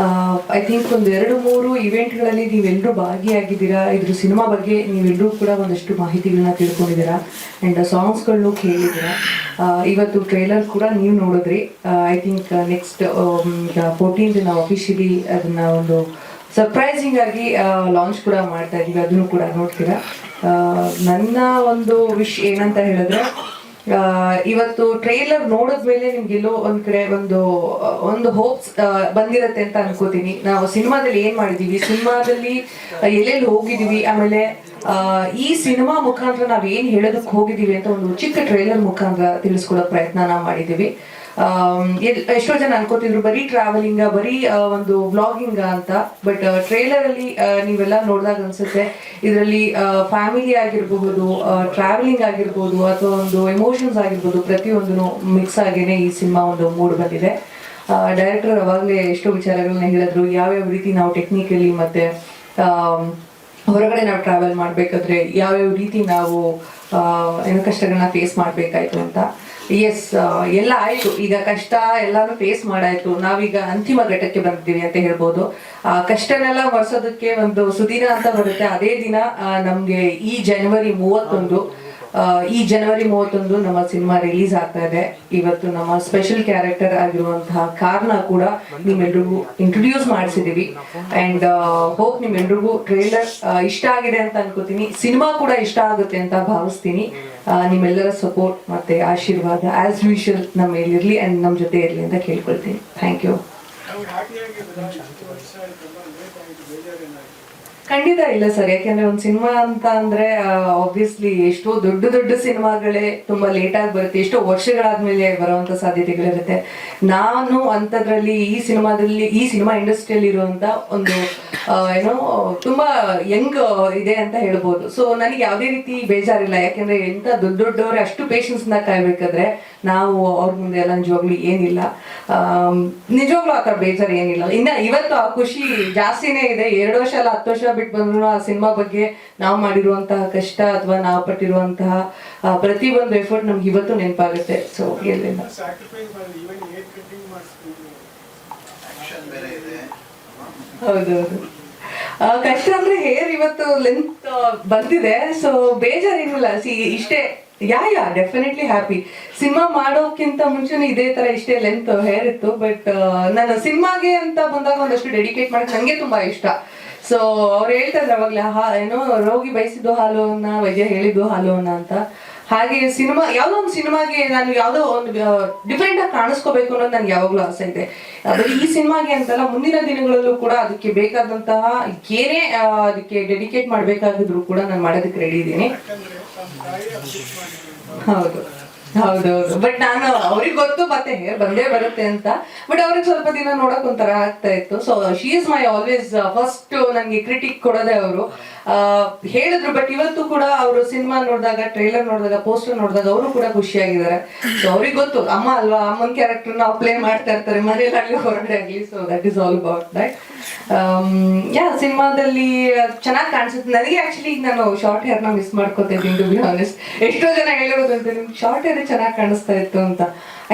ಐ ಥಿಂಕ್ ಒಂದು 2-3 ಇವೆಂಟ್ಗಳಲ್ಲಿ ನೀವೆಲ್ಲರೂ ಭಾಗಿಯಾಗಿದ್ದೀರಾ. ಇದ್ರ ಸಿನಿಮಾ ಬಗ್ಗೆ ನೀವೆಲ್ಲರೂ ಕೂಡ ಒಂದಷ್ಟು ಮಾಹಿತಿಗಳನ್ನ ತಿಳ್ಕೊಂಡಿದ್ದೀರಾ ಆ್ಯಂಡ್ ಸಾಂಗ್ಸ್ಗಳನ್ನು ಕೇಳಿದ್ದೀರಾ. ಇವತ್ತು ಟ್ರೇಲರ್ ಕೂಡ ನೀವು ನೋಡಿದ್ರಿ. ಐ ಥಿಂಕ್ ನೆಕ್ಸ್ಟ್ 14th ನಾವು ಅಫಿಷಿಯಲಿ ಅದನ್ನು ಒಂದು ಸರ್ಪ್ರೈಸಿಂಗ್ ಆಗಿ ಲಾಂಚ್ ಕೂಡ ಮಾಡ್ತಾ ಇದ್ದೀವಿ, ಅದನ್ನು ಕೂಡ ನೋಡ್ತೀರಾ. ನನ್ನ ಒಂದು ವಿಶ್ ಏನಂತ ಹೇಳಿದ್ರೆ, ಇವತ್ತು ಟ್ರೈಲರ್ ನೋಡಿದ್ಮೇಲೆ ನಿಮ್ಗೆಲ್ಲೋ ಒಂದ್ ಕಡೆ ಒಂದು ಹೋಪ್ಸ್ ಬಂದಿರತ್ತೆ ಅಂತ ಅನ್ಕೋತೀನಿ. ನಾವು ಸಿನಿಮಾದಲ್ಲಿ ಏನ್ ಮಾಡಿದೀವಿ, ಸಿನಿಮಾದಲ್ಲಿ ಎಲ್ಲೆಲ್ಲಿ ಹೋಗಿದೀವಿ, ಆಮೇಲೆ ಈ ಸಿನಿಮಾ ಮುಖಾಂತರ ನಾವ್ ಏನ್ ಹೇಳೋದಕ್ಕೆ ಹೋಗಿದೀವಿ ಅಂತ ಒಂದು ಚಿಕ್ಕ ಟ್ರೈಲರ್ ಮುಖಾಂತರ ತಿಳಿಸ್ಕೊಡೋ ಪ್ರಯತ್ನ ನಾವು ಮಾಡಿದೀವಿ. ಎಷ್ಟೋ ಜನ ಅನ್ಕೋತಿದ್ರು ಬರೀ ಟ್ರಾವೆಲಿಂಗ್, ಬರೀ ಒಂದು ವ್ಲಾಗಿಂಗ್ ಅಂತ. ಬಟ್ ಟ್ರೇಲರ್ ಅಲ್ಲಿ ನೀವೆಲ್ಲ ನೋಡಿದಾಗ ಅನ್ಸುತ್ತೆ ಇದರಲ್ಲಿ ಫ್ಯಾಮಿಲಿ ಆಗಿರಬಹುದು, ಟ್ರಾವೆಲಿಂಗ್ ಆಗಿರ್ಬೋದು, ಅಥವಾ ಒಂದು ಎಮೋಷನ್ಸ್ ಆಗಿರ್ಬೋದು, ಪ್ರತಿಯೊಂದು ಮಿಕ್ಸ್ ಆಗೇನೆ ಈ ಸಿನಿಮಾ ಒಂದು ಮೂಡ್ ಬಂದಿದೆ. ಡೈರೆಕ್ಟರ್ ಅವಾಗಲೇ ಎಷ್ಟೋ ವಿಚಾರಗಳನ್ನ ಹೇಳಿದ್ರು, ಯಾವ್ಯಾವ ರೀತಿ ನಾವು ಟೆಕ್ನಿಕಲಿ ಮತ್ತೆ ಹೊರಗಡೆ ನಾವು ಟ್ರಾವೆಲ್ ಮಾಡ್ಬೇಕಾದ್ರೆ ಯಾವ್ಯಾವ ರೀತಿ ನಾವು ಏನೋ ಕಷ್ಟಗಳನ್ನ ಫೇಸ್ ಮಾಡ್ಬೇಕಾಯ್ತು ಅಂತ. ಎಸ್, ಎಲ್ಲ ಆಯ್ತು, ಈಗ ಕಷ್ಟ ಎಲ್ಲಾನು ಫೇಸ್ ಮಾಡಾಯ್ತು, ನಾವೀಗ ಅಂತಿಮ ಘಟ್ಟಕ್ಕೆ ಬಂದಿದ್ದೀವಿ ಅಂತ ಹೇಳ್ಬೋದು. ಕಷ್ಟನೆಲ್ಲ ಮರೆಸೋದಕ್ಕೆ ಒಂದು ಸುದಿನ ಅಂತ ಬರುತ್ತೆ, ಅದೇ ದಿನ ನಮ್ಗೆ ಈ ಜನವರಿ 31 ನಮ್ಮ ಸಿನಿಮಾ ರಿಲೀಸ್ ಆಗ್ತಾ ಇದೆ. ಇವತ್ತು ನಮ್ಮ ಸ್ಪೆಷಲ್ ಕ್ಯಾರೆಕ್ಟರ್ ಆಗಿರುವಂತಹ ಕಾರ್ನ ಕೂಡ ನಿಮ್ಮೆಲ್ರಿಗೂ ಇಂಟ್ರೊಡ್ಯೂಸ್ ಮಾಡಿಸಿದೀವಿ ಅಂಡ್ ಹೋಪ್ ನಿಮ್ಮೆಲ್ರಿಗೂ ಟ್ರೇಲರ್ ಇಷ್ಟ ಆಗಿದೆ ಅಂತ ಅನ್ಕೋತೀನಿ. ಸಿನಿಮಾ ಕೂಡ ಇಷ್ಟ ಆಗುತ್ತೆ ಅಂತ ಭಾವಿಸ್ತೀನಿ. ನಿಮ್ಮೆಲ್ಲರ ಸಪೋರ್ಟ್ ಮತ್ತೆ ಆಶೀರ್ವಾದ ಆಸ್ ಯೂಶುವಲ್ ನಮ್ಮ ಮೇಲಿರ್ಲಿ ಅಂಡ್ ನಮ್ಮ ಜೊತೆ ಇರ್ಲಿ ಅಂತ ಕೇಳ್ಕೊಳ್ತೀನಿ. Thank you. ಖಂಡಿತ ಇಲ್ಲ ಸರ್, ಯಾಕೆಂದ್ರೆ ಒಂದು ಸಿನಿಮಾ ಅಂತ ಅಂದ್ರೆ ಆಬ್ವಿಯಸ್ಲಿ ಎಷ್ಟೋ ದೊಡ್ಡ ಸಿನಿಮಾಗಳೇ ತುಂಬಾ ಲೇಟ್ ಆಗಿ ಬರುತ್ತೆ, ಎಷ್ಟೋ ವರ್ಷಗಳಾದ್ಮೇಲೆ ಬರುವಂತ ಸಾಧ್ಯತೆಗಳಿರುತ್ತೆ. ನಾನು ಅಂತದ್ರಲ್ಲಿ ಈ ಸಿನಿಮಾ ಇಂಡಸ್ಟ್ರಿಯಲ್ಲಿ ಇರುವಂತ ಒಂದು ಏನೋ ತುಂಬಾ ಯಂಗ್ ಇದೆ ಅಂತ ಹೇಳ್ಬೋದು. ಸೊ ನನಗೆ ಯಾವುದೇ ರೀತಿ ಬೇಜಾರಿಲ್ಲ, ಯಾಕೆಂದ್ರೆ ಎಂತ ದೊಡ್ಡವ್ರೆ ಅಷ್ಟು ಪೇಷನ್ಸ್ ನ ಕಾಯ್ಬೇಕಾದ್ರೆ ನಾವು ಅವ್ರ ಮುಂದೆ ಎಲ್ಲ ನಿಜವಾಗ್ಲೂ ಏನಿಲ್ಲ, ನಿಜವಾಗ್ಲೂ ಆ ಥರ ಬೇಜಾರು ಏನಿಲ್ಲ. ಇನ್ನ ಇವತ್ತು ಆ ಖುಷಿ ಜಾಸ್ತಿನೇ ಇದೆ. 2 ವರ್ಷ ಅಲ್ಲ 10 ವರ್ಷ ಬಿಟ್ಟು ಬಂದ್ರು ಆ ಸಿನಿಮಾ ಬಗ್ಗೆ ನಾವು ಮಾಡಿರುವಂತಹ ಕಷ್ಟ ಅಥವಾ ನಾವು ಪಟ್ಟಿರುವಂತಹ ಪ್ರತಿ ಒಂದು ಎಫರ್ಟ್ ನಮ್ಗೆ ಇವತ್ತು ನೆನಪಾಗುತ್ತೆ. ಸೊ ಎಲ್ಲಿಲ್ಲ, ಹೌದೌದು. ಕಷ್ಟ ಅಂದ್ರೆ ಹೇರ್ ಇವತ್ತು ಲೆಂತ್ ಬಂದಿದೆ, ಸೊ ಬೇಜಾರೇನಿಲ್ಲ. ಇಷ್ಟೇ, ಯಾ ಡೆಫಿನೆಟ್ಲಿ ಹ್ಯಾಪಿ. ಸಿನಿಮಾ ಮಾಡೋಕ್ಕಿಂತ ಮುಂಚೆನೇ ಇದೇ ತರ ಇಷ್ಟೇ ಲೆಂತ್ ಹೇರ್ ಇತ್ತು. ಬಟ್ ನಾನು ಸಿನಿಮಾಗೆ ಅಂತ ಬಂದಾಗ ಒಂದಷ್ಟು ಡೆಡಿಕೇಟ್ ಮಾಡಕ್ ನಂಗೆ ತುಂಬಾ ಇಷ್ಟ. ಸೊ ಅವ್ರು ಹೇಳ್ತಾ ಇದ್ರು ಅವಾಗ್ಲೇ, ಏನೋ ರೋಗಿ ಬಯಸಿದ್ದು ಹಾಲು ಅನ್ನ, ವೈದ್ಯ ಹೇಳಿದ್ದು ಹಾಲು ಅನ್ನ ಅಂತ. ಹಾಗೆ ಸಿನಿಮಾ, ಯಾವ್ದೋ ಒಂದು ಸಿನಿಮಾಗೆ ನಾನು ಯಾವ್ದೋ ಒಂದು ಡಿಫ್ರೆಂಟ್ ಆಗಿ ಕಾಣಿಸ್ಕೋಬೇಕು ಅನ್ನೋದು ನನ್ಗೆ ಯಾವಾಗ್ಲೂ ಆಸೆ ಇದೆ. ಬರೀ ಈ ಸಿನಿಮಾಗೆ ಅಂತಲ್ಲ, ಮುಂದಿನ ದಿನಗಳಲ್ಲೂ ಕೂಡ ಅದಕ್ಕೆ ಬೇಕಾದಂತಹ ಏನೇ ಅದಕ್ಕೆ ಡೆಡಿಕೇಟ್ ಮಾಡ್ಬೇಕಾಗಿದ್ರು ಕೂಡ ನಾನು ಮಾಡೋದಕ್ಕೆ ರೆಡಿ ಇದ್ದೀನಿ. ಹೌದೌದು. ಬಟ್ ನಾನು ಅವ್ರಿಗೆ ಗೊತ್ತು ಮತ್ತೆ ಹೇರ್ ಬಂದೇ ಬರುತ್ತೆ ಅಂತ. ಬಟ್ ಅವ್ರಿಗೆ ಸ್ವಲ್ಪ ದಿನ ನೋಡಕ್ ಒಂಥರ ಆಗ್ತಾ ಇತ್ತು. So she is my always first ನನಗೆ ಕ್ರಿಟಿಕ್ ಕೊಡೋದೇ ಅವರು. ಹೇಳಿದ್ರು. ಬಟ್ ಇವತ್ತು ಕೂಡ ಅವರು ಸಿನಿಮಾ ನೋಡಿದಾಗ, ಟ್ರೈಲರ್ ನೋಡಿದಾಗ, ಪೋಸ್ಟರ್ ನೋಡಿದಾಗ ಅವರು ಕೂಡ ಖುಷಿಯಾಗಿದ್ದಾರೆ. ಸೊ ಅವ್ರಿಗೆ ಗೊತ್ತು, ಅಮ್ಮ ಅಲ್ವಾ, ಅಮ್ಮನ ಕ್ಯಾರೆಕ್ಟರ್ ನಾವು ಪ್ಲೇ ಮಾಡ್ತಾ ಇರ್ತಾರೆ ಮನೇಲಾಗ್ಲಿ ಹೊರಗಡೆ ಆಗ್ಲಿ. So that is all about that. ಸಿನಿಮಾದಲ್ಲಿ ಚೆನ್ನಾಗಿ ಕಾಣಿಸುತ್ತೆ. ನನಗೆ ಆಕ್ಚುಲಿ ನಾನು ಶಾರ್ಟ್ ಹೇರ್ ನ ಮಿಸ್ ಮಾಡ್ಕೋತಾ ಇದ್ದೀನಿ, ಟು ಬಿ ಆನೆಸ್ಟ್. ಎಷ್ಟೋ ಜನ ಹೇಳಿರೋದು ಅಂತ, ನಿಮ್ಗೆ ಶಾರ್ಟ್ ಹೇರ್ ಚೆನ್ನಾಗಿ ಕಾಣಿಸ್ತಾ ಇತ್ತು ಅಂತ.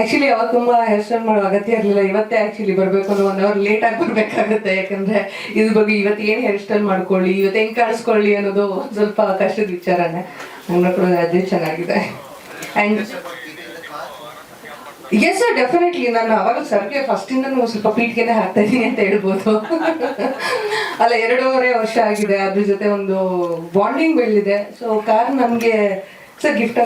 ಆಕ್ಚುಲಿ ಅವಾಗ ತುಂಬಾ ಹೇರ್ ಸ್ಟೈಲ್ ಮಾಡೋ ಅಗತ್ಯ ಇರಲಿಲ್ಲ. ಇವತ್ತೇ ಆಕ್ಚುಲಿ ಬರ್ಬೇಕು ಅಂದ್ರೆ 1 hour ಲೇಟ್ ಆಗಿ ಬರ್ಬೇಕಾಗುತ್ತೆ. ಯಾಕಂದ್ರೆ ಇದ್ರ ಬಗ್ಗೆ ಇವತ್ತು ಏನ್ ಹೇರ್ ಸ್ಟೈಲ್ ಮಾಡ್ಕೊಳ್ಳಿ, ಇವತ್ತು ಹೆಂಗ್ ಕಾಣಿಸ್ಕೊಳ್ಳಿ ಅನ್ನೋದು ಸ್ವಲ್ಪ ಕಷ್ಟದ ವಿಚಾರನೇ. ನನ್ನ ಕೂಡ ಅದೇ ಚೆನ್ನಾಗಿದೆ. ಅಂಡ್ ಎಸ್ ಸರ್, ಡೆಫಿನೆಟ್ಲಿ ನಾನು ಅವಾಗ ಸರ್ಗೆ ಫಸ್ಟ್ ಇಂದ ಸ್ವಲ್ಪ ಪೀಠ್ಗೆನೆ ಹಾಕ್ತಾ ಇದ್ದೀನಿ ಅಂತ ಹೇಳ್ಬೋದು. ಅಲ್ಲ, 2.5 ವರ್ಷ ಆಗಿದೆ, ಅದ್ರ ಜೊತೆ ಒಂದು ಬಾಂಡಿಂಗ್ ಬೆಳೆದಿದೆ. ಸೊ ಕಾರ್ ನಮ್ಗೆ ಸರ್ ಗಿಫ್ಟ್